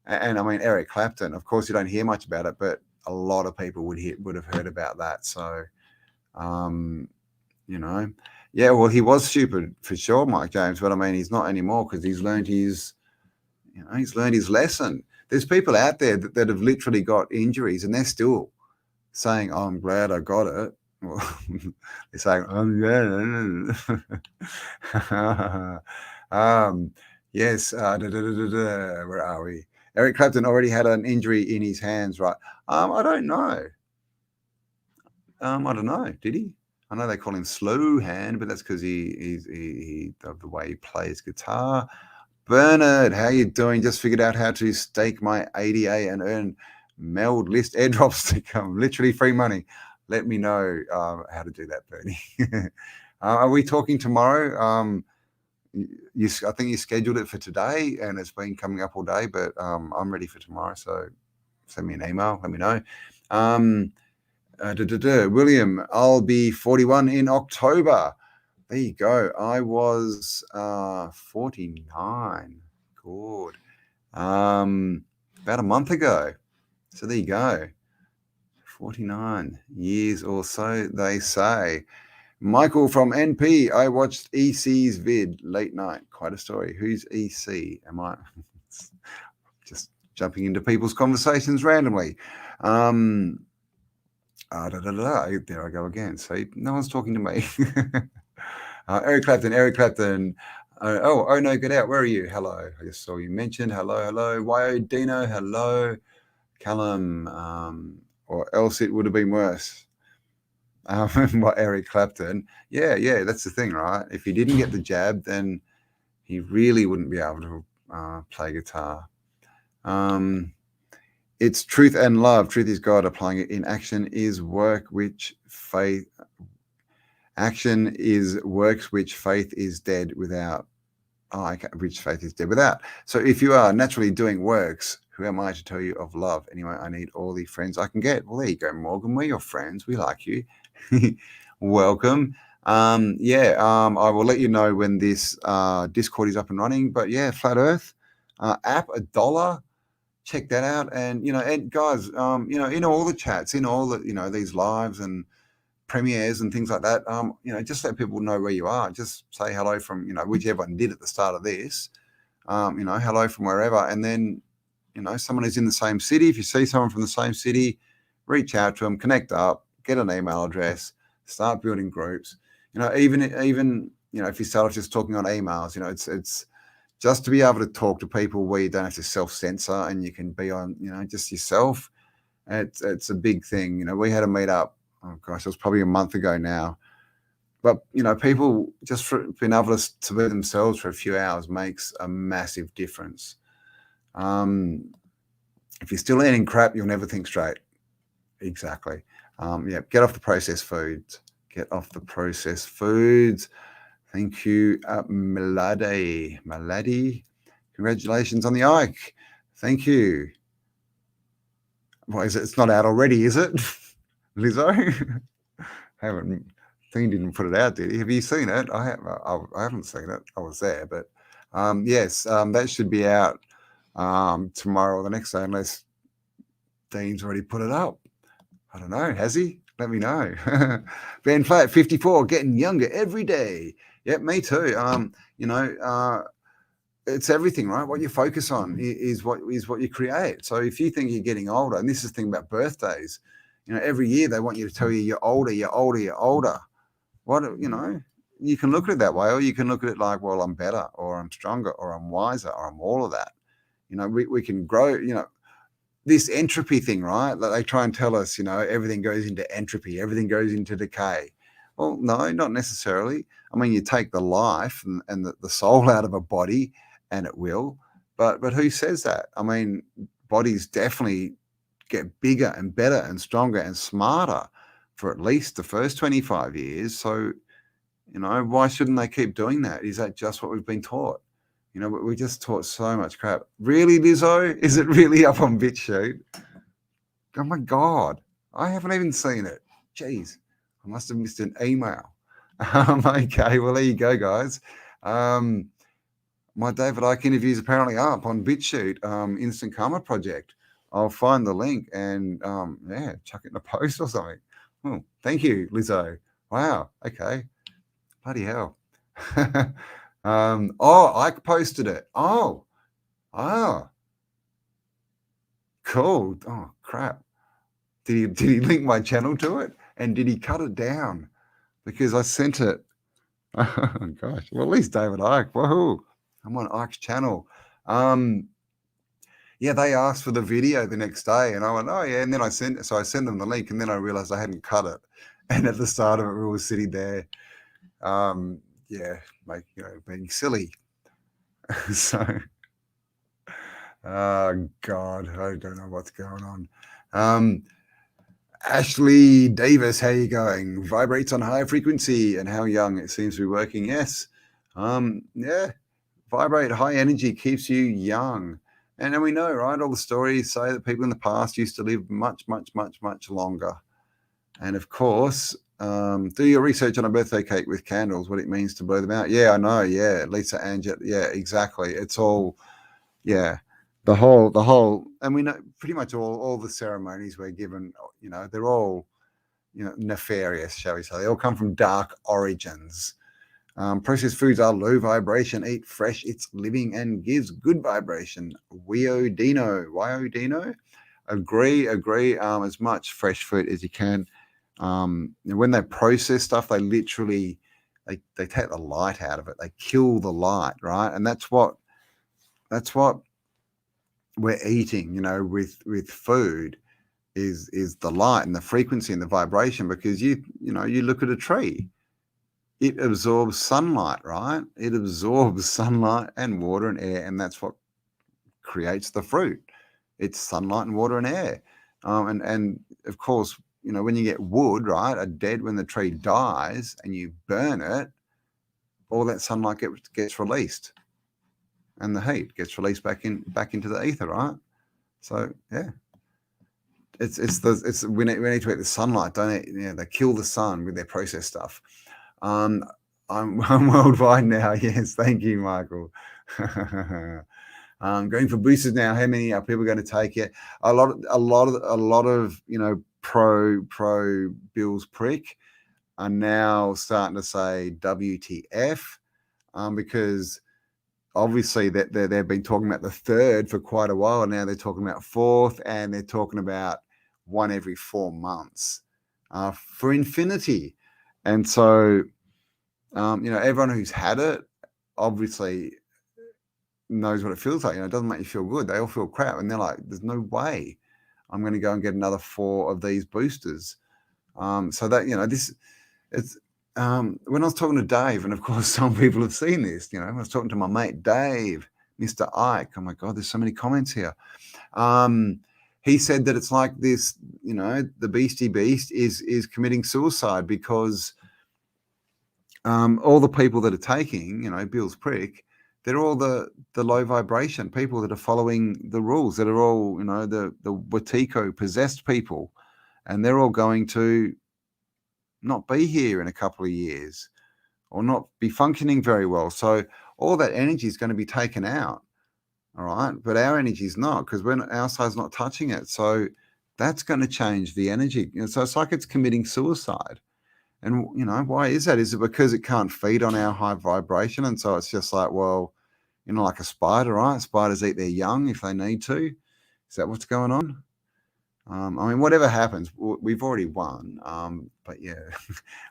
And I mean, Eric Clapton, of course, you don't hear much about it, but a lot of people would have heard about that. So, yeah, well, he was stupid for sure, Mike James, but I mean, he's not anymore, because he's learned his lesson. There's people out there that have literally got injuries, and they're still saying, "Oh, I'm glad I got it." Well, they're saying, "I'm glad." Yes. Where are we? Eric Clapton already had an injury in his hands, right? I don't know. I don't know. Did he? I know they call him Slow Hand, but that's because he the way he plays guitar. Bernard, how you doing? Just figured out how to stake my ADA and earn meld list airdrops to come. Literally free money. Let me know how to do that, Bernie. Are we talking tomorrow? I think you scheduled it for today, and it's been coming up all day, but I'm ready for tomorrow. So send me an email. Let me know. William, I'll be 41 in October. There you go. I was 49. Good. About a month ago. So there you go. 49 years or so, they say. Michael from NP, I watched EC's vid late night. Quite a story. Who's EC? Am I just jumping into people's conversations randomly? There I go again. See, no one's talking to me. Eric Clapton. Oh no, get out. Where are you? Hello. I just saw you mentioned. Hello. Yo, Dino. Hello. Callum. Or else it would have been worse. What, Eric Clapton? Yeah, that's the thing, right? If he didn't get the jab, then he really wouldn't be able to play guitar. It's truth and love. Truth is God. Applying it in action is work which faith. Action is works which faith is dead without. Which faith is dead without. So if you are naturally doing works, who am I to tell you of love? Anyway, I need all the friends I can get. Well, there you go, Morgan. We're your friends. We like you. Welcome. I will let you know when this Discord is up and running. But yeah, Flat Earth app, $1. check that out. And, and guys, in all the chats, in all the, these lives and premieres and things like that, just let people know where you are. Just say hello from, which everyone did at the start of this, hello from wherever. And then, someone who's in the same city, if you see someone from the same city, reach out to them, connect up, get an email address, start building groups. Even if you start off just talking on emails, it's just to be able to talk to people where you don't have to self-censor and you can be on, just yourself. It's a big thing. We had a meetup, oh gosh, it was probably a month ago now. But, people just being able to be themselves for a few hours makes a massive difference. If you're still eating crap, you'll never think straight. Exactly. Get off the processed foods. Get off the processed foods. Thank you, Malady. Congratulations on the Ike. Thank you. What is it? It's not out already, is it? Lizzo? Thing didn't put it out, did he? Have you seen it? I haven't seen it. I was there, but yes, that should be out tomorrow or the next day, unless Dean's already put it up. I don't know. Has he? Let me know. Ben Flat 54, getting younger every day. Yep, me too. It's everything, right? What you focus on is what you create. So if you think you're getting older, and this is the thing about birthdays, every year they want you to tell you you're older, you're older, you're older. What, you can look at it that way, or you can look at it like, well, I'm better, or I'm stronger, or I'm wiser, or I'm all of that. We can grow, this entropy thing, right? That they try and tell us, everything goes into entropy, everything goes into decay. Well, no, not necessarily. I mean, you take the life and the soul out of a body, and it will. But who says that? I mean, bodies definitely get bigger and better and stronger and smarter for at least the first 25 years. So, why shouldn't they keep doing that? Is that just what we've been taught? We just taught so much crap. Really, Lizzo? Is it really up on Bitchute? Oh my God. I haven't even seen it. Jeez. I must have missed an email. Okay, well, there you go, guys. My David Icke interviews apparently up on Bitchute, Instant Karma Project. I'll find the link and, chuck it in a post or something. Oh, thank you, Lizzo. Wow. Okay. Bloody hell. Ike posted it. Oh, cool. Oh, crap. Did he link my channel to it? And did he cut it down? Because I sent it. Oh, gosh. Well, at least David Icke. Woohoo. I'm on Ike's channel. They asked for the video the next day, and I went, oh, yeah. And then I sent them the link, and then I realized I hadn't cut it. And at the start of it, we were sitting there. Being silly. So, God, I don't know what's going on. Ashley Davis, how you going? Vibrates on high frequency and how young it seems to be working. Yes. Vibrate high energy keeps you young. And then we know, right? All the stories say that people in the past used to live much, much, much, much longer. And of course, do your research on a birthday cake with candles, what it means to blow them out. Yeah, I know. Yeah, Lisa Anget. Yeah, exactly. It's all, the whole, and we know pretty much all the ceremonies we're given, they're all, nefarious, shall we say. They all come from dark origins. Processed foods are low vibration. Eat fresh, it's living and gives good vibration. Wyodino. Agree. As much fresh food as you can. When they process stuff, they literally they take the light out of it. They kill the light, right? And that's what we're eating, with food is the light and the frequency and the vibration. Because you look at a tree, it absorbs sunlight, right? It absorbs sunlight and water and air, and that's what creates the fruit. It's sunlight and water and air. And of course, when you get wood, right, when the tree dies and you burn it, all that sunlight gets released, and the heat gets released back into the ether, right? So yeah, we need to eat the sunlight, don't it? They kill the sun with their processed stuff. I'm worldwide now. Yes, thank you, Michael. Going for boosters now. How many are people going to take it? A lot of pro Bill's prick are now starting to say WTF, because obviously that they've been talking about the third for quite a while. Now they're talking about fourth, and they're talking about one every 4 months for infinity. And so, everyone who's had it obviously knows what it feels like. It doesn't make you feel good. They all feel crap, and they're like, "There's no way I'm going to go and get another 4 of these boosters." So that it's when I was talking to Dave, and of course some people have seen this. I was talking to my mate Dave, Mr. Ike. Oh my God, there's so many comments here. He said that it's like this. The Beastie Beast is committing suicide because all the people that are taking, Bill's prick, they're all the low vibration people that are following the rules, that are all, the Watiko possessed people, and they're all going to not be here in a couple of years or not be functioning very well. So all that energy is going to be taken out. All right. But our energy is not, because our side's not touching it. So that's going to change the energy. So it's like it's committing suicide. And, why is that? Is it because it can't feed on our high vibration? And so it's just like, well, like a spider, right? Spiders eat their young if they need to. Is that what's going on? Whatever happens, we've already won. But yeah,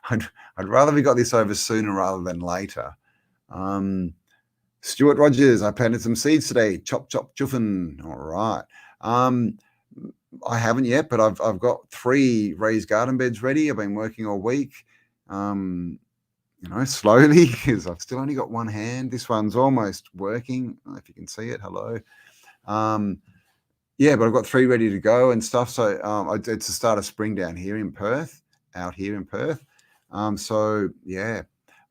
I'd rather we got this over sooner rather than later. Stuart Rogers, I planted some seeds today. Chop, chop, chuffin. All right. I haven't yet, but I've got 3 raised garden beds ready. I've been working all week, slowly, because I've still only got one hand. This one's almost working. I don't know if you can see it. Hello. Yeah, but I've got 3 ready to go and stuff. So it's the start of spring down here in Perth, out here in Perth. So yeah,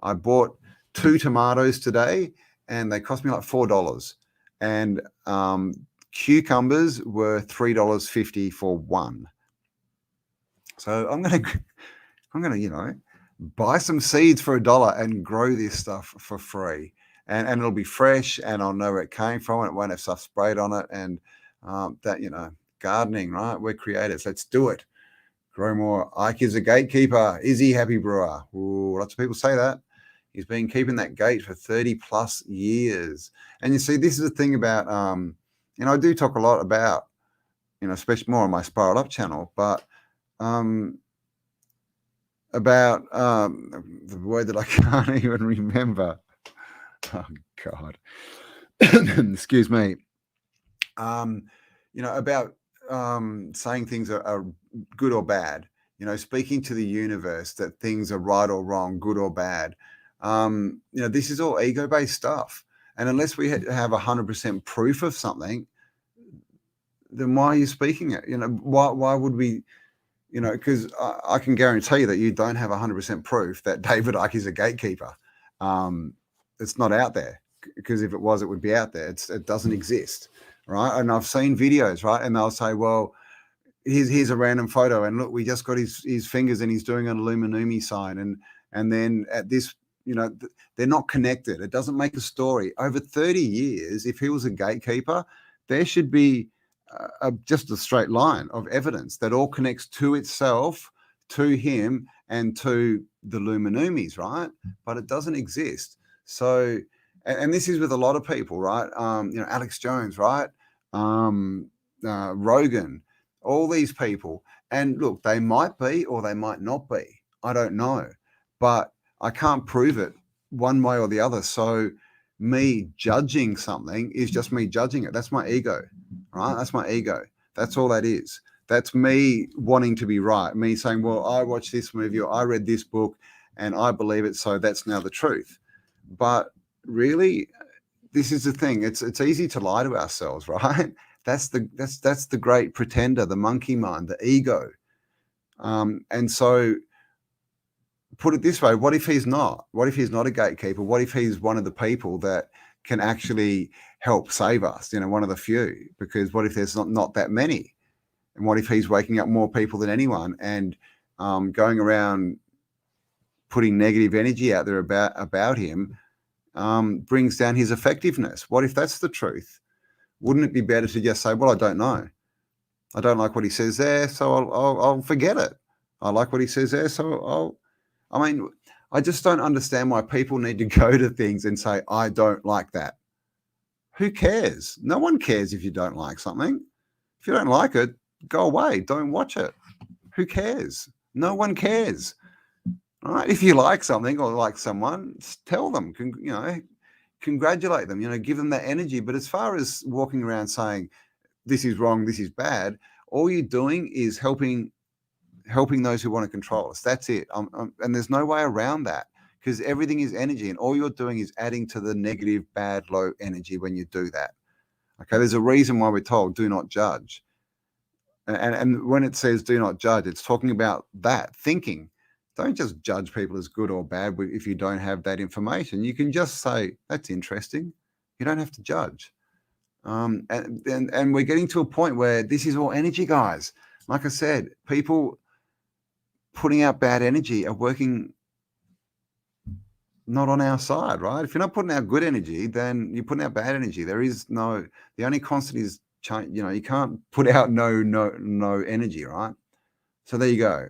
I bought 2 tomatoes today, and they cost me like $4. And cucumbers were $3.50 for one. So I'm gonna buy some seeds for $1 and grow this stuff for free, and it'll be fresh, and I'll know where it came from, and it won't have stuff sprayed on it. And gardening, right? We're creators. Let's do it. Grow more. Ike is a gatekeeper. Is he happy brewer? Ooh, lots of people say that. He's been keeping that gate for 30 plus years. And you see, this is the thing about, I do talk a lot about, especially more on my Spiral Up channel, but about the word that I can't even remember. Oh, God. Excuse me. About saying things are good or bad, speaking to the universe that things are right or wrong, good or bad. This is all ego-based stuff. And unless we have 100% proof of something, then why are you speaking it? Why would we, because I can guarantee that you don't have 100% proof that David Icke is a gatekeeper. It's not out there, because if it was, it would be out there. It doesn't exist. Right. And I've seen videos, right, and they'll say, well, here's a random photo, and look, we just got his fingers and he's doing an Illuminati sign, and then at this, they're not connected. It doesn't make a story. Over 30 years, if he was a gatekeeper, there should be just a straight line of evidence that all connects to itself, to him, and to the Illuminatis, right? But it doesn't exist. So, and this is with a lot of people, right? Alex Jones, right? Rogan, all these people. And look, they might be or they might not be. I don't know. But I can't prove it one way or the other. So me judging something is just me judging it. That's my ego, right? That's my ego. That's all that is. That's me wanting to be right. Me saying, well, I watched this movie or I read this book and I believe it, so that's now the truth. But really, this is the thing. It's easy to lie to ourselves, right? That's the great pretender, the monkey mind, the ego. And so put it this way, what if he's not? What if he's not a gatekeeper? What if he's one of the people that can actually help save us, one of the few? Because what if there's not that many? And what if he's waking up more people than anyone and going around putting negative energy out there about him brings down his effectiveness? What if that's the truth? Wouldn't it be better to just say, well, I don't know. I don't like what he says there, so I'll forget it. I like what he says there, so I just don't understand why people need to go to things and say, I don't like that. Who cares? No one cares if you don't like something. If you don't like it, go away. Don't watch it. Who cares? No one cares. All right. If you like something or like someone, tell them, congratulate them, give them that energy. But as far as walking around saying, this is wrong, this is bad, all you're doing is helping those who want to control us. That's it. And there's no way around that, because everything is energy, and all you're doing is adding to the negative, bad, low energy when you do that. Okay, there's a reason why we're told do not judge. And when it says do not judge, it's talking about that thinking. Don't just judge people as good or bad if you don't have that information. You can just say, that's interesting. You don't have to judge. And we're getting to a point where this is all energy, guys. Like I said, people putting out bad energy are working not on our side, right? If you're not putting out good energy, then you're putting out bad energy. The only constant is change. You can't put out no energy, right? So there you go.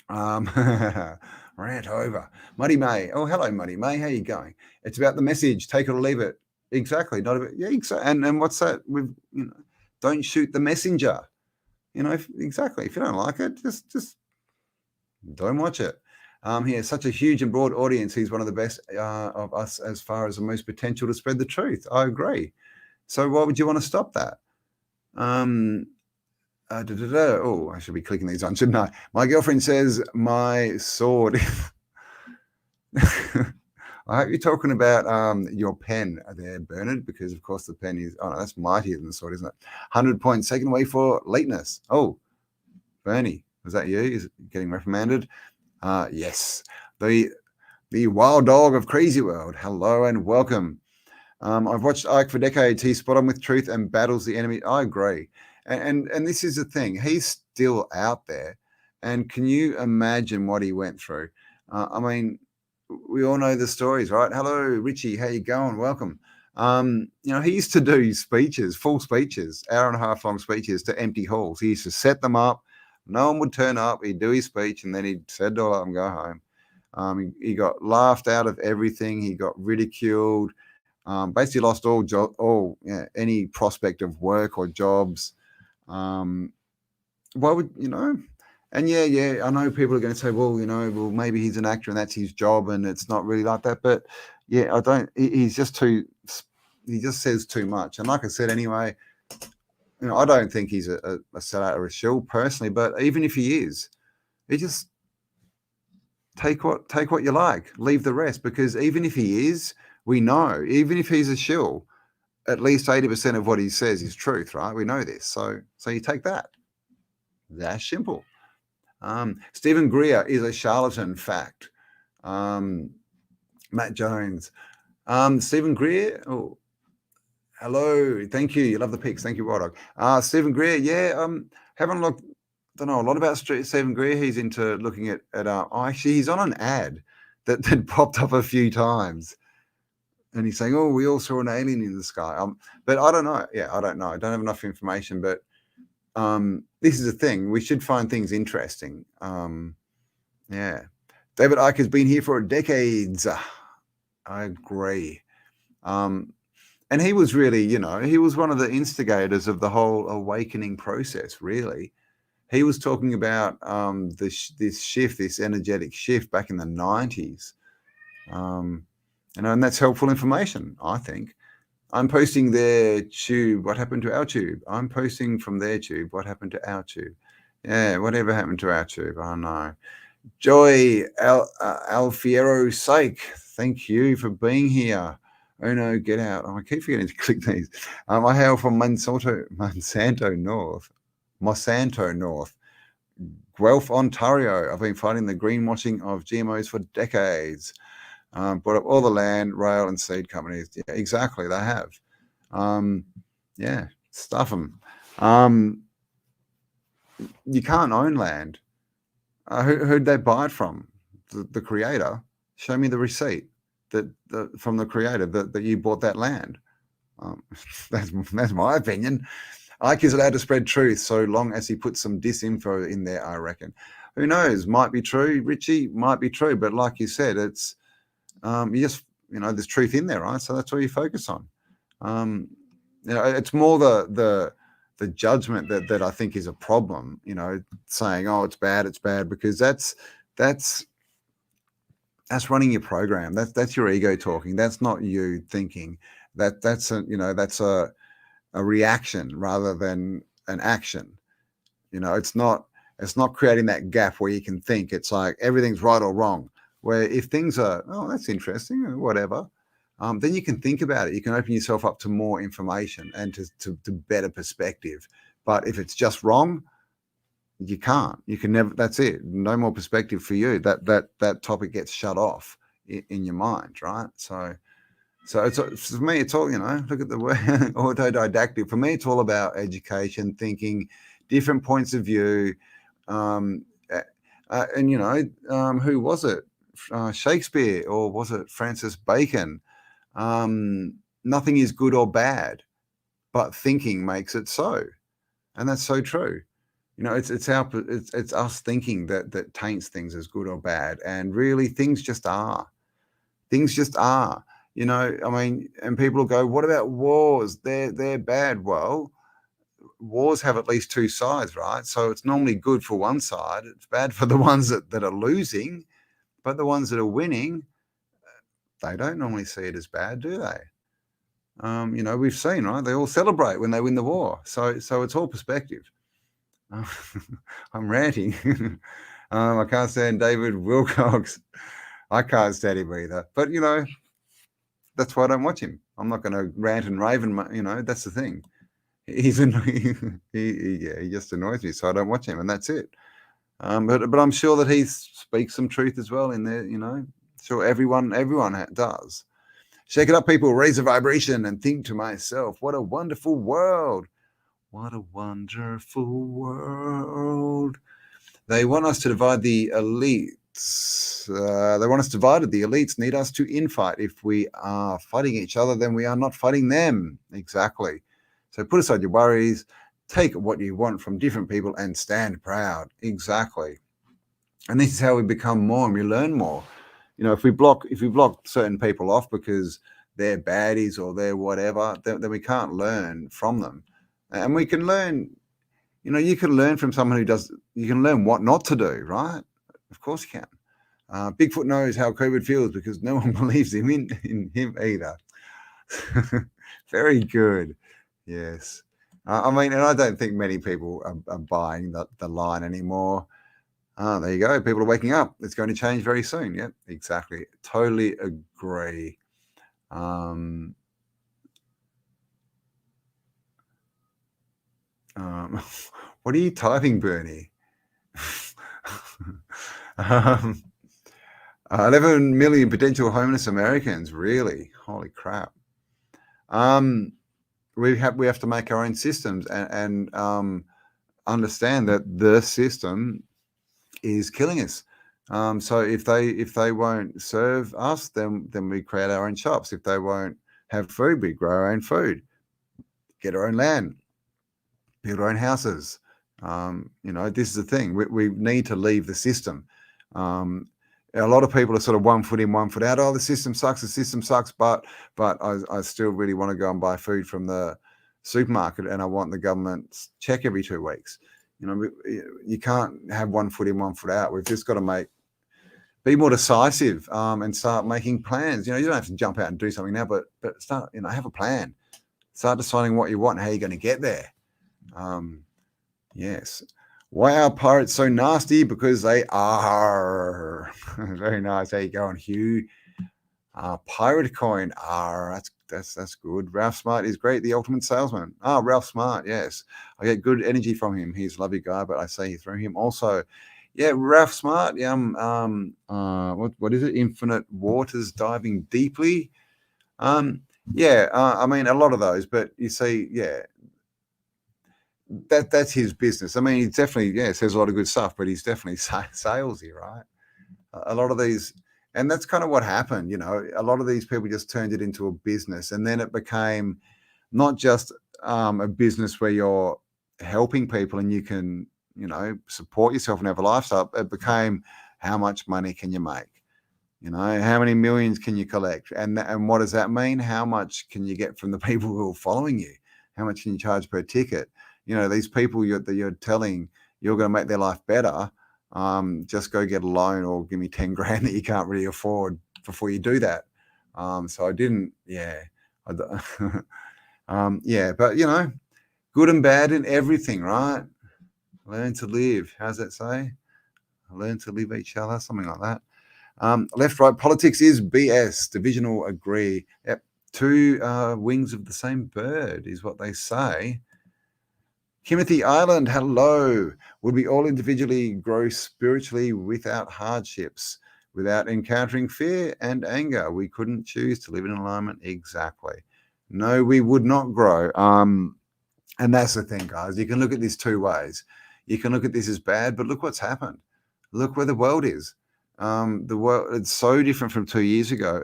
Rant over. Muddy May. Oh, hello, Muddy May. How you going? It's about the message. Take it or leave it. Exactly. Not about, yeah, exactly. And what's that? Don't shoot the messenger. Exactly. If you don't like it, just don't watch it. He has such a huge and broad audience. He's one of the best of us as far as the most potential to spread the truth. I agree. So why would you want to stop that? Oh, I should be clicking these on, shouldn't I? My girlfriend says my sword. I hope you're talking about your pen there, Bernard, because of course the pen is, oh no, that's mightier than the sword, isn't it? 100 points, second way for lateness. Oh, Bernie, was that you? Is it getting reprimanded? Yes. The wild dog of Crazy World. Hello and welcome. I've watched Ike for decades. He's spot on with truth and battles the enemy. I agree. And this is the thing. He's still out there. And can you imagine what he went through? We all know the stories, right? Hello, Richie. How you going? Welcome. He used to do speeches, full speeches, hour and a half long speeches to empty halls. He used to set them up. No one would turn up. He'd do his speech, and then he'd set it all up and go home. He got laughed out of everything. He got ridiculed. Basically lost any prospect of work or jobs. Why would And yeah, I know people are going to say, well, maybe he's an actor and that's his job, and it's not really like that. But yeah, he just says too much. And like I said, anyway, I don't think he's a sellout or a shill personally, but even if he is, he just take what you like, leave the rest, because even if he is, we know, even if he's a shill, at least 80% of what he says is truth, right? We know this. So you take that. That's simple. Stephen Greer is a charlatan, fact. Matt Jones. Stephen Greer. Oh, hello. Thank you. You love the pics. Thank you, Wild Dog. Stephen Greer. Yeah. Haven't looked. Don't know a lot about Stephen Greer. He's into looking at. Actually, he's on an ad that popped up a few times, and he's saying, "Oh, we all saw an alien in the sky." But I don't know. Yeah, I don't know. I don't have enough information. But this is the thing. We should find things interesting. Yeah. David Icke has been here for decades. I agree. And he was really, he was one of the instigators of the whole awakening process, really. He was talking about this energetic shift back in the 90s. And that's helpful information, I think. I'm posting their tube. What happened to our tube? I'm posting from their tube. What happened to our tube? Yeah, whatever happened to our tube? Oh, no. Joy Alfiero Sake, thank you for being here. Oh, no, get out. I keep forgetting to click these. I hail from Monsanto North, Guelph, Ontario. I've been fighting the greenwashing of GMOs for decades. Brought up all the land, rail, and seed companies. Yeah, exactly, they have. Yeah, stuff them. You can't own land. Who'd they buy it from? The creator. Show me the receipt from the creator that you bought that land. That's my opinion. Ike is allowed to spread truth so long as he puts some disinfo in there, I reckon. Who knows? Might be true, Richie. Might be true, but like you said, it's you just there's truth in there, right? So that's all you focus on. It's more the judgment that I think is a problem. Saying, "Oh, it's bad," because that's running your program. That's your ego talking. That's not you thinking. That's a reaction rather than an action. It's not creating that gap where you can think. It's like everything's right or wrong. Where if things are, oh, that's interesting, or whatever, then you can think about it. You can open yourself up to more information and to better perspective. But if it's just wrong, you can't. You can never. That's it. No more perspective for you. That topic gets shut off in your mind, right? So it's for me. It's all Look at the word autodidactic. For me, it's all about education, thinking, different points of view, and who was it? Shakespeare, or was it Francis Bacon? Nothing is good or bad, but thinking makes it so, and that's so true. It's us thinking that taints things as good or bad, and really things just are. Things just are. And people will go, "What about wars? They're bad." Well, wars have at least two sides, right? So it's normally good for one side. It's bad for the ones that are losing, but the ones that are winning, they don't normally see it as bad, do they? We've seen, right? They all celebrate when they win the war. So it's all perspective. I'm ranting. I can't stand David Wilcox. I can't stand him either. But that's why I don't watch him. I'm not going to rant and rave, and that's the thing. He's annoying. He just annoys me, so I don't watch him, and that's it. But I'm sure that he speaks some truth as well in there. Sure, everyone does. Shake it up, people. Raise a vibration and think to myself, what a wonderful world. What a wonderful world. They want us to divide the elites. They want us divided. The elites need us to infight. If we are fighting each other, then we are not fighting them. Exactly. So put aside your worries, take what you want from different people, and stand proud. Exactly. And this is how we become more and we learn more. If we block certain people off because they're baddies or they're whatever, then we can't learn from them. And we can learn, you can learn from someone who does, you can learn what not to do, right? Of course you can. Bigfoot knows how COVID feels because no one believes him in him either. Very good. Yes. And I don't think many people are buying the line anymore. There you go. People are waking up. It's going to change very soon. Yep, exactly. Totally agree. What are you typing, Bernie? 11 million potential homeless Americans. Really? Holy crap. We have to make our own systems and understand that the system is killing us. So if they won't serve us, then we create our own shops. If they won't have food, we grow our own food, get our own land, build our own houses. This is the thing. We need to leave the system. A lot of people are sort of 1 foot in, 1 foot out. Oh, the system sucks. The system sucks. But I still really want to go and buy food from the supermarket, and I want the government's check every 2 weeks. You can't have 1 foot in, 1 foot out. We've just got to be more decisive and start making plans. You don't have to jump out and do something now, but start, have a plan. Start deciding what you want and how you're going to get there. Yes. Why are pirates so nasty? Because they are. Very nice. How you going, Hugh? Pirate coin. That's good. Ralph Smart is great. The ultimate salesman. Ralph Smart. Yes, I get good energy from him. He's a lovely guy, but I say through him also. Yeah, Ralph Smart. Yeah. What is it? Infinite Waters Diving Deeply. Yeah. A lot of those, but you see, yeah. That's his business. He definitely, says a lot of good stuff, but he's definitely salesy, right? A lot of these, and that's kind of what happened. A lot of these people just turned it into a business, and then it became not just a business where you're helping people and you can, you know, support yourself and have a lifestyle. It became, how much money can you make? You know, how many millions can you collect? And what does that mean? How much can you get from the people who are following you? How much can you charge per ticket? You know, these people that you're telling you're going to make their life better, just go get a loan or give me 10 grand that you can't really afford before you do that. So I didn't, yeah. But you know, good and bad in everything, right? Learn to live. How's that say? Learn to live each other, something like that. Left, right, politics is BS. Divisional agree. Yep. Two wings of the same bird is what they say. Timothy Island, hello. Would we all individually grow spiritually without hardships, without encountering fear and anger? We couldn't choose to live in alignment. Exactly. No, we would not grow. And that's the thing, guys. You can look at this two ways. You can look at this as bad, but look what's happened. Look where the world is. The world, it's so different from 2 years ago.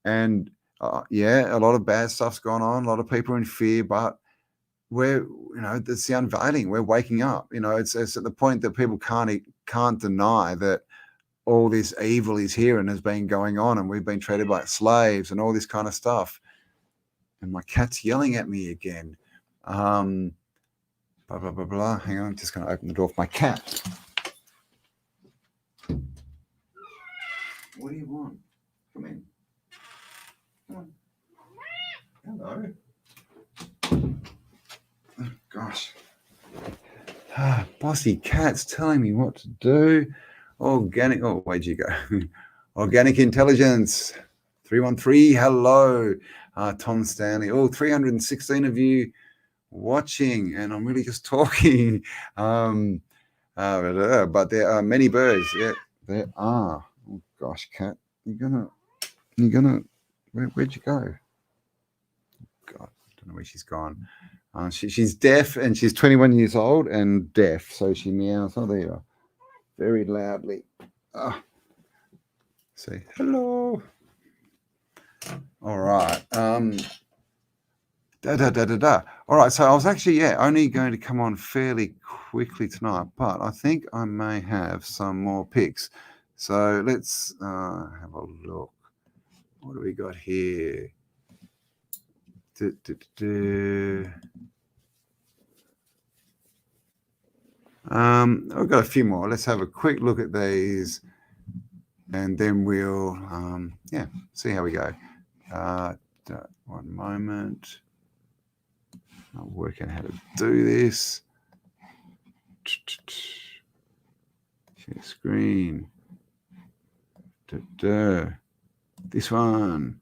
A lot of bad stuff's gone on. A lot of people are in fear, but we're, you know, it's the unveiling. We're waking up. You know, it's at the point that people can't deny that all this evil is here and has been going on, and we've been treated like slaves and all this kind of stuff. And my cat's yelling at me again. Blah, blah, blah, blah. Hang on, I'm just going to open the door for my cat. What do you want? Come in. Come on. Hello. Oh, gosh. Bossy cat's telling me what to do. Organic. Oh, where'd you go? Organic intelligence. 313. Hello. Tom Stanley. 316 of you watching, and I'm really just talking. But there are many birds. Yeah, there are. Oh gosh, cat, you're gonna. Where'd you go? God, I don't know where she's gone. She's deaf and she's 21 years old and deaf, so she meows. Oh, there you are, very loudly. Say hello. All right. All right, so I was actually, only going to come on fairly quickly tonight, but I think I may have some more picks. So let's have a look. What do we got here? I've got a few more. Let's have a quick look at these, and then we'll, see how we go. One moment. I'm working out how to do this. Share screen. This one.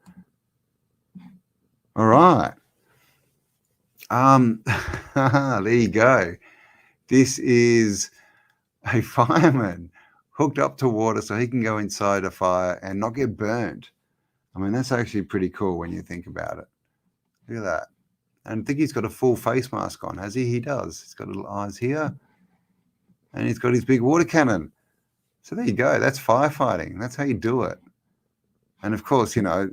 All right. There you go. This is a fireman hooked up to water so he can go inside a fire and not get burned. I mean, that's actually pretty cool when you think about it. Look at that. And I think he's got a full face mask on, has he? He does. He's got little eyes here. And he's got his big water cannon. So there you go. That's firefighting. That's how you do it. And of course, you know,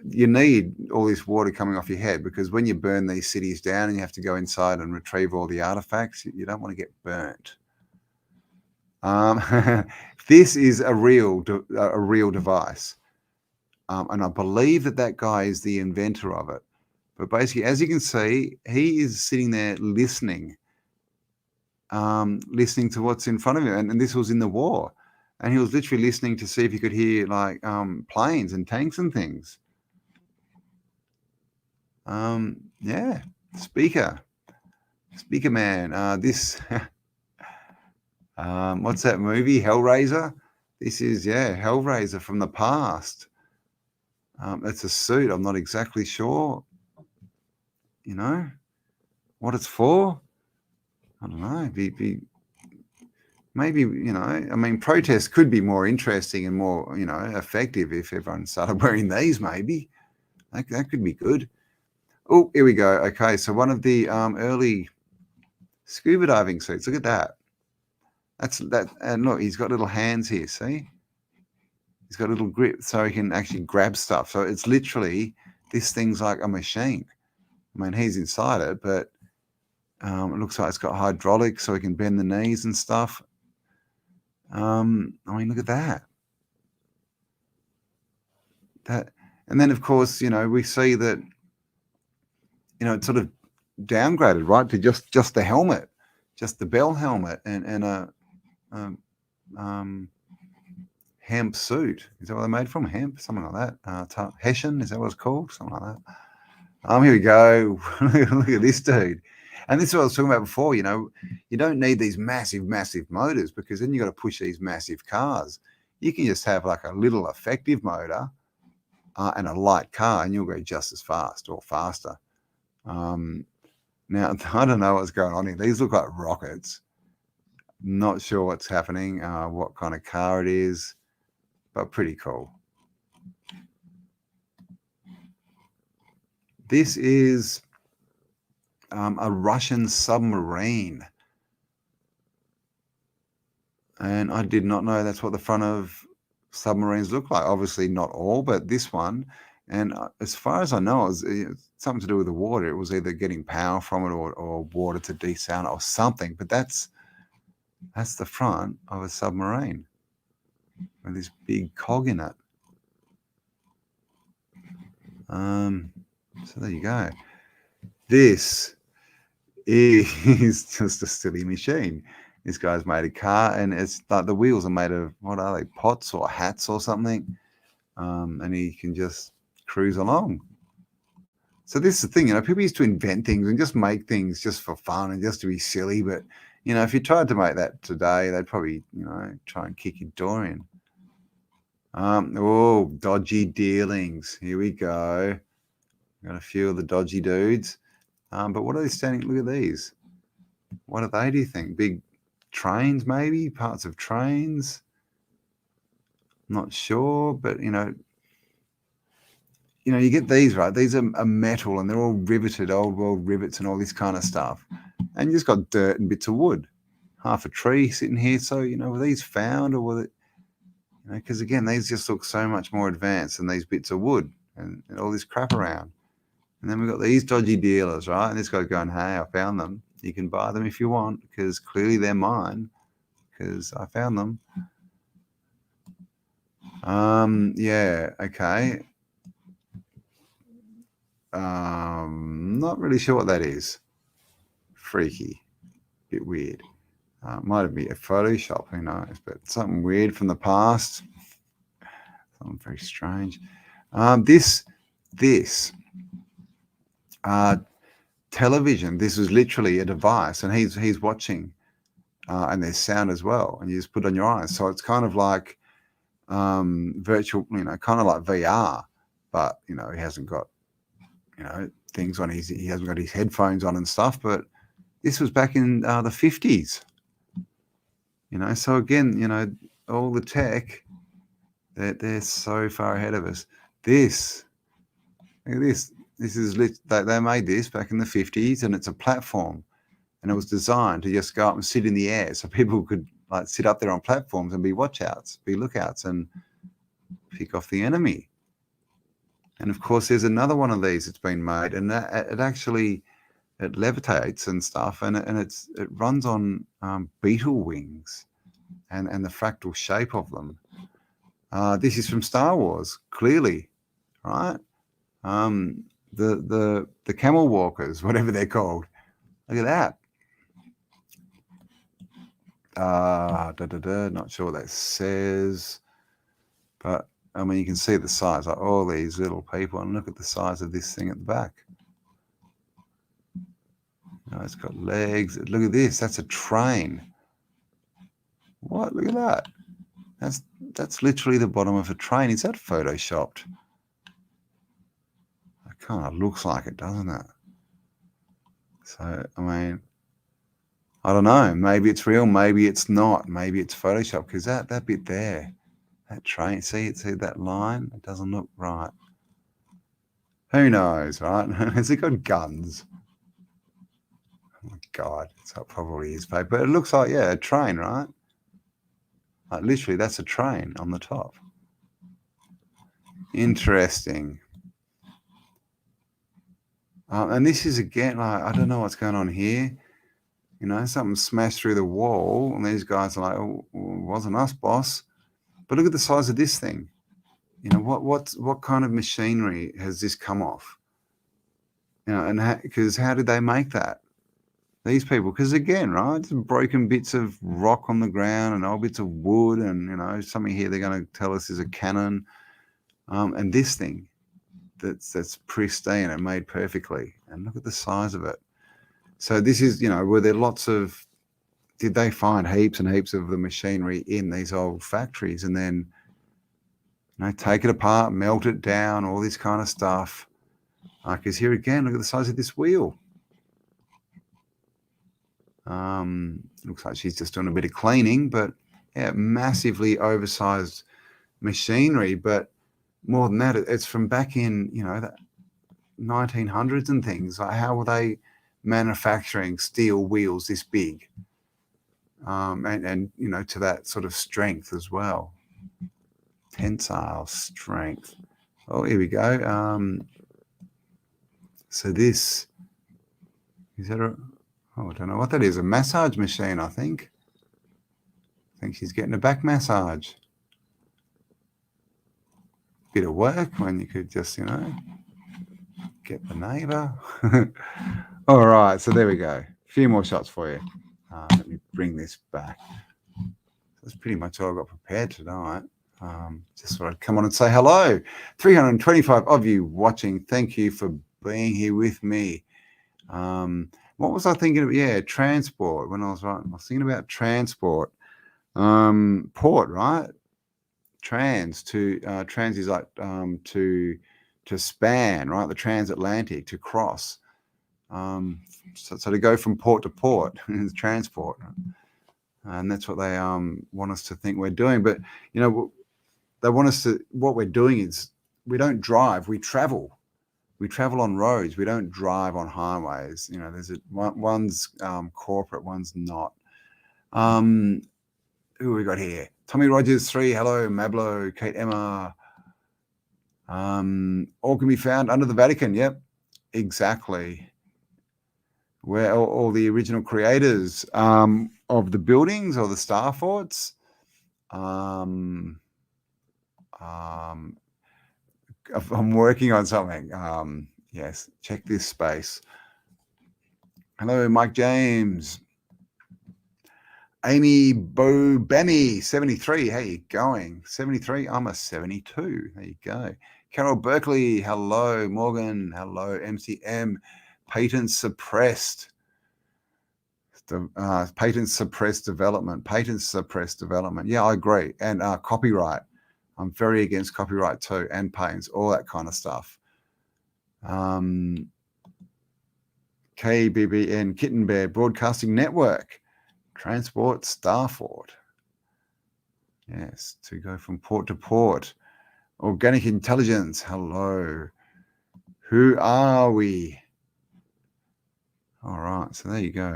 you need all this water coming off your head, because when you burn these cities down and you have to go inside and retrieve all the artifacts, you don't want to get burnt. This is a real device. And I believe that guy is the inventor of it. But basically, as you can see, he is sitting there listening to what's in front of him. And this was in the war. And he was literally listening to see if he could hear like planes and tanks and things. Speaker man. This, what's that movie? Hellraiser? This is, Hellraiser from the past. It's a suit. I'm not exactly sure, you know, what it's for. I don't know. Maybe, you know, I mean, protests could be more interesting and more, you know, effective if everyone started wearing these, maybe. That could be good. Oh, here we go. Okay, so one of the early scuba diving suits. Look at that. That's that. And look, he's got little hands here, see? He's got a little grip so he can actually grab stuff. So it's literally, this thing's like a machine. I mean, he's inside it, but it looks like it's got hydraulics so he can bend the knees and stuff. I mean, look at that. And then, of course, we see that, it's sort of downgraded, right, to just the helmet, just the bell helmet and a hemp suit. Is that what they're made from? Hemp, something like that. Hessian, is that what it's called? Something like that. Here we go. Look at this dude. And this is what I was talking about before. You don't need these massive, massive motors, because then you got to push these massive cars. You can just have like a little effective motor and a light car, and you'll go just as fast or faster. Now, I don't know what's going on here. These look like rockets. Not sure what's happening, what kind of car it is, but pretty cool. This is a Russian submarine. And I did not know that's what the front of submarines look like. Obviously not all, but this one. And as far as I know, it was something to do with the water. It was either getting power from it or water to desound it or something. But that's the front of a submarine with this big cog in it. So there you go. This is just a silly machine. This guy's made a car, and it's like the wheels are made of, what are they, pots or hats or something? And he can just cruise along. So this is the thing, people used to invent things and just make things just for fun and just to be silly. But, if you tried to make that today, they'd probably, try and kick your door in. Oh, dodgy dealings. Here we go. Got a few of the dodgy dudes. But what are they standing? Look at these. What are they, do you think? Big trains, maybe? Parts of trains? Not sure, but, you get these, right? These are metal, and they're all riveted, old world rivets and all this kind of stuff. And you just got dirt and bits of wood. Half a tree sitting here. So, were these found, or were it, because again, these just look so much more advanced than these bits of wood and all this crap around. And then we've got these dodgy dealers, right? And this guy's going, hey, I found them. You can buy them if you want, because clearly they're mine, because I found them. Yeah, okay. Not really sure what that is. Freaky. Bit weird. Might be a Photoshop, who knows, but something weird from the past. Something very strange. This television, this is literally a device, and he's watching, and there's sound as well, and you just put it on your eyes. So it's kind of like virtual, kind of like VR, but he hasn't got things on he hasn't got his headphones on and stuff. But this was back in the 50s, so again, all the tech, they're so far ahead of us. Look at this. This is they made this back in the 50s, and it's a platform, and it was designed to just go up and sit in the air, so people could like sit up there on platforms and be lookouts, and pick off the enemy. And of course, there's another one of these that's been made, and it actually levitates and stuff, and it runs on beetle wings, and the fractal shape of them. This is from Star Wars, clearly, right? The camel walkers, whatever they're called. Look at that. Not sure what that says, but I mean, you can see the size, like all these little people, and look at the size of this thing at the back. It's got legs. Look at this. That's a train. What? Look at that. That's literally the bottom of a train. Is that photoshopped? It kind of looks like it, doesn't it? So, I mean, I don't know. Maybe it's real. Maybe it's not. Maybe it's photoshopped, because that bit there, that train, see that line? It doesn't look right. Who knows, right? Has it got guns? Oh my God, so it probably is fake. But it looks like, a train, right? Like literally, that's a train on the top. Interesting. And this is again, like, I don't know what's going on here. You know, something smashed through the wall, and these guys are like, "Oh, it wasn't us, boss." But look at the size of this thing. You know, what kind of machinery has this come off? You know, and because how did they make that? These people, because again, right, some broken bits of rock on the ground and old bits of wood, and you know, something here they're going to tell us is a cannon, and this thing that's pristine and made perfectly. And look at the size of it. So this is, you know, were there lots of, did they find heaps and heaps of the machinery in these old factories and then, you know, take it apart, melt it down, all this kind of stuff? Because here again, look at the size of this wheel. Looks like she's just doing a bit of cleaning, but yeah, massively oversized machinery. But more than that, it's from back in, you know, the 1900s and things. Like, how were they manufacturing steel wheels this big? And you know, to that sort of strength as well. Tensile strength. Oh, here we go. So this, is that a, oh, I don't know what that is. A massage machine, I think. I think she's getting a back massage. Bit of work when you could just, you know, get the neighbour. All right, so there we go. A few more shots for you. Let me bring this back. That's pretty much all I've got prepared tonight. Just thought I'd come on and say hello. 325 of you watching. Thank you for being here with me. What was I thinking of? Yeah, transport. When I was writing, I was thinking about transport. Port, right? Trans is like to span, right? The transatlantic, to cross. So to go from port to port is transport. And that's what they want us to think we're doing. But, you know, they want us to, what we're doing is we don't drive, we travel. We travel on roads. We don't drive on highways. You know, there's one's corporate, one's not. Who we got here? Tommy Rogers 3, hello, Mablo, Kate Emma. All can be found under the Vatican. Yep, exactly. Where all the original creators of the buildings or the star forts. I'm working on something. Yes, check this space. Hello, Mike James. Amy Bobemi, 73. How you going? 73. I'm a 72. There you go. Carol Berkeley. Hello. Morgan. Hello. MCM. Patent suppressed. Patent suppressed development. Patent suppressed development. Yeah, I agree. And copyright. I'm very against copyright too, and patents, all that kind of stuff. KBBN Kitten Bear Broadcasting Network. Transport Starford. Yes, to go from port to port. Organic Intelligence. Hello. Who are we? All right, so there you go.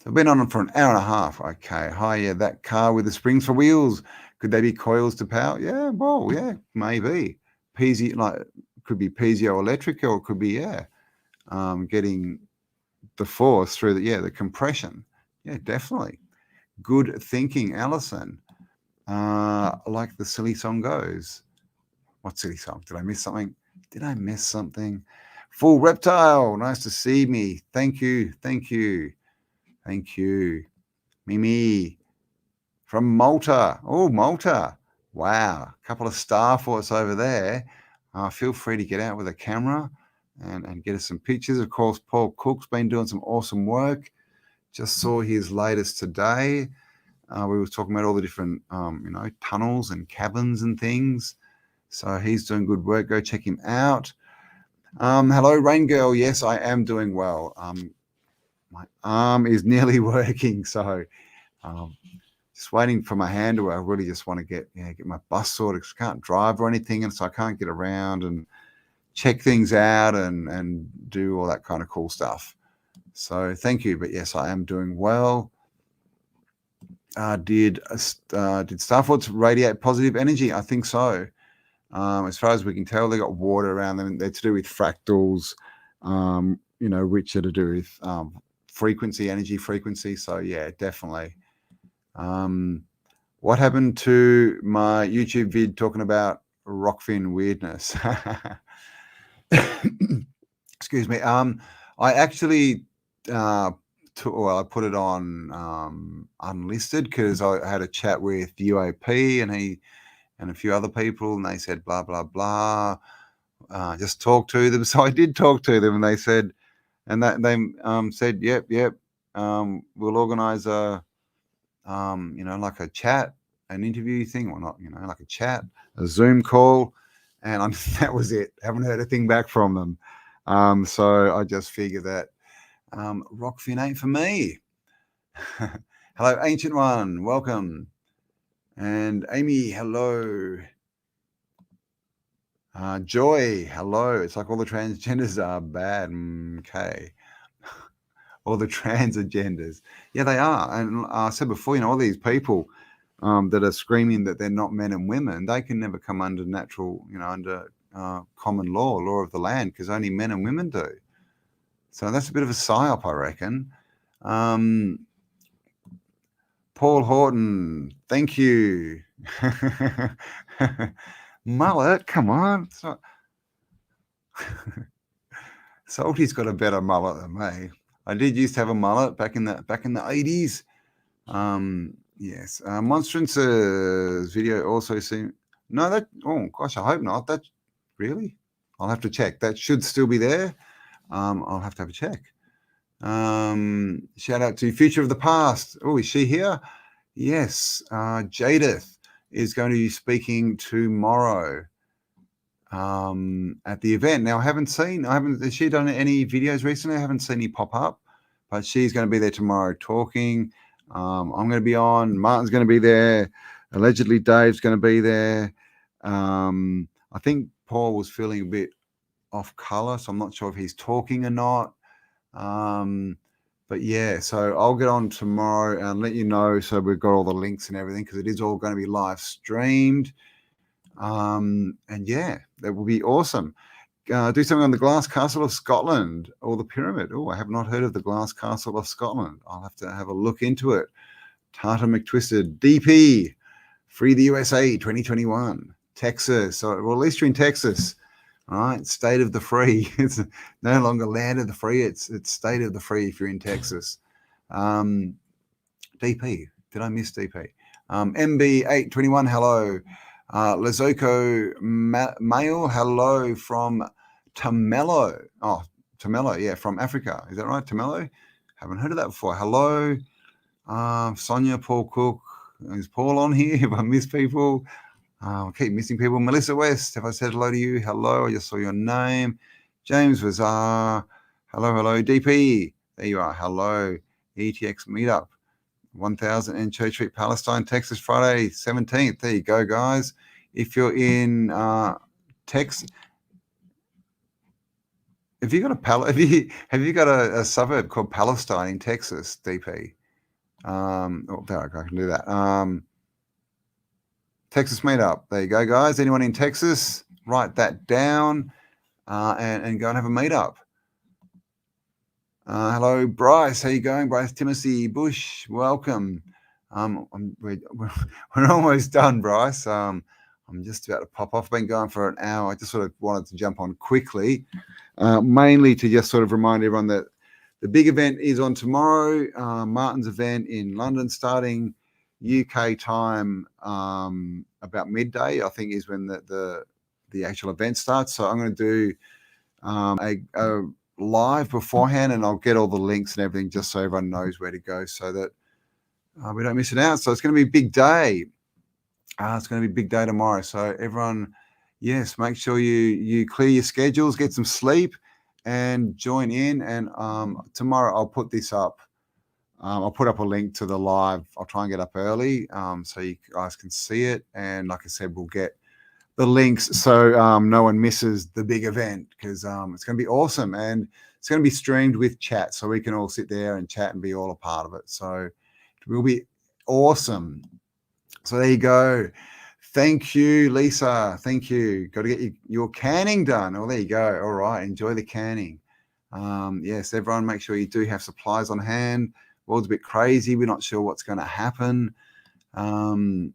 So I've been on for an hour and a half. Okay. Hi, yeah, that car with the springs for wheels. Could they be coils to power? Yeah, well, yeah, maybe. Could be piezoelectric, or it could be, getting the force through the compression. Yeah, definitely. Good thinking, Alison. Like the silly song goes. What silly song? Did I miss something? Did I miss something? Full Reptile, nice to see me. Thank you. Thank you. Thank you. Mimi from Malta. Oh, Malta. Wow. A couple of star forts over there. Feel free to get out with a camera and get us some pictures. Of course, Paul Cook's been doing some awesome work. Just saw his latest today. We were talking about all the different, tunnels and cabins and things. So he's doing good work. Go check him out. Hello, Rain Girl. Yes, I am doing well. My arm is nearly working, so just waiting for my hand to. I really just want to get my bus sorted because I can't drive or anything, and so I can't get around and check things out and do all that kind of cool stuff. So thank you, but yes, I am doing well. Did Starforts radiate positive energy? I think so. As far as we can tell, they got water around them. They're to do with fractals, which are to do with frequency, energy frequency. So yeah, definitely. What happened to my YouTube vid talking about rockfin weirdness? Excuse me. I actually I put it on unlisted because I had a chat with UAP and a few other people, and they said blah blah blah. Just talk to them. So I did talk to them, and they said, and that they said, yep. We'll organise a like a chat, an interview thing, or not, like a chat, a Zoom call, and that was it. Haven't heard a thing back from them. So I just figured that rockfin ain't for me. Hello, Ancient One, welcome. And Amy, hello. Joy, hello. It's like all the transgenders are bad. Okay. All the trans agendas. Yeah, they are. And I said before, all these people that are screaming that they're not men and women, they can never come under natural, under common law of the land, because only men and women do. So that's a bit of a psyop, I reckon. Paul Horton, thank you. Mullet, come on. Salty's got a better mullet than me. I did used to have a mullet back in the 80s. Yes. Monstrance's video also seemed oh gosh, I hope not. That really? I'll have to check. That should still be there. I'll have to have a check. Shout out to Future of the Past. Oh, is she here? Yes. Jadith is going to be speaking tomorrow at the event. Now, has she done any videos recently? I haven't seen any pop up, but she's going to be there tomorrow talking. I'm going to be on. Martin's going to be there. Allegedly, Dave's going to be there. I think Paul was feeling a bit off color, so I'm not sure if he's talking or not. But yeah, so I'll get on tomorrow and let you know. So we've got all the links and everything, because it is all going to be live streamed. And yeah, that will be awesome. Do something on the Glass Castle of Scotland or the Pyramid. Oh, I have not heard of the Glass Castle of Scotland. I'll have to have a look into it. Tata McTwisted, DP, Free the USA 2021, Texas. So, well, at least you're in Texas. All right, state of the free. It's no longer land of the free. It's state of the free if you're in Texas. DP. Did I miss DP? MB821, hello. Lesoko Mail, hello from Tamelo. Oh, Tamelo, yeah, from Africa. Is that right? Tamelo? Haven't heard of that before. Hello. Sonia, Paul Cook. Is Paul on here? If I miss people, I keep missing people. Melissa West, have I said hello to you? Hello, I just saw your name. James Vazar, hello. DP, there you are. Hello. ETX Meetup. 1000 and Church Street, Palestine, Texas, Friday 17th. There you go, guys. If you're in Texas, have you got a suburb called Palestine in Texas, DP? There I can do that. Texas Meetup. There you go, guys. Anyone in Texas, write that down and go and have a meetup. Hello, Bryce. How you going, Bryce? Timothy Bush, welcome. We're almost done, Bryce. I'm just about to pop off. I've been going for an hour. I just sort of wanted to jump on quickly, mainly to just sort of remind everyone that the big event is on tomorrow. Martin's event in London, starting UK time about midday, I think, is when the actual event starts. So I'm going to do a live beforehand, and I'll get all the links and everything just so everyone knows where to go, so that we don't miss it out. So it's going to be a big day. It's going to be a big day tomorrow. So everyone, yes, make sure you clear your schedules, get some sleep, and join in. And tomorrow I'll put this up. I'll put up a link to the live. I'll try and get up early so you guys can see it. And like I said, we'll get the links so no one misses the big event, because it's going to be awesome, and it's going to be streamed with chat, so we can all sit there and chat and be all a part of it. So it will be awesome. So there you go. Thank you, Lisa. Thank you. Got to get your canning done. Oh, there you go. All right. Enjoy the canning. Yes, everyone, make sure you do have supplies on hand. World's a bit crazy. We're not sure what's going to happen. I'll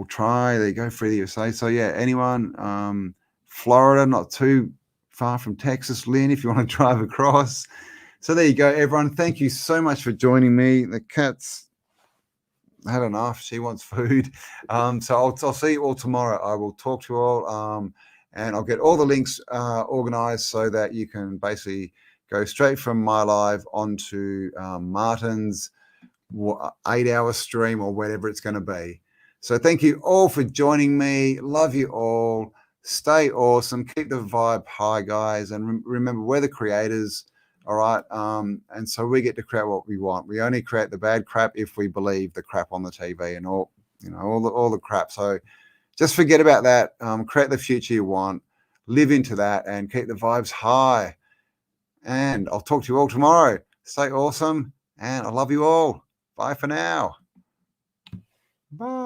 try. There you go, Freddie USA. So yeah, anyone, Florida, not too far from Texas, Lynn, if you want to drive across. So there you go, everyone. Thank you so much for joining me. The cat's had enough. She wants food. So I'll see you all tomorrow. I will talk to you all, and I'll get all the links organized so that you can basically go straight from my live onto Martin's 8-hour stream or whatever it's going to be. So thank you all for joining me. Love you all. Stay awesome. Keep the vibe high, guys. And remember, we're the creators. All right. And so we get to create what we want. We only create the bad crap if we believe the crap on the TV and all the crap. So just forget about that. Create the future you want. Live into that and keep the vibes high. And I'll talk to you all tomorrow. Stay awesome. And I love you all. Bye for now. Bye.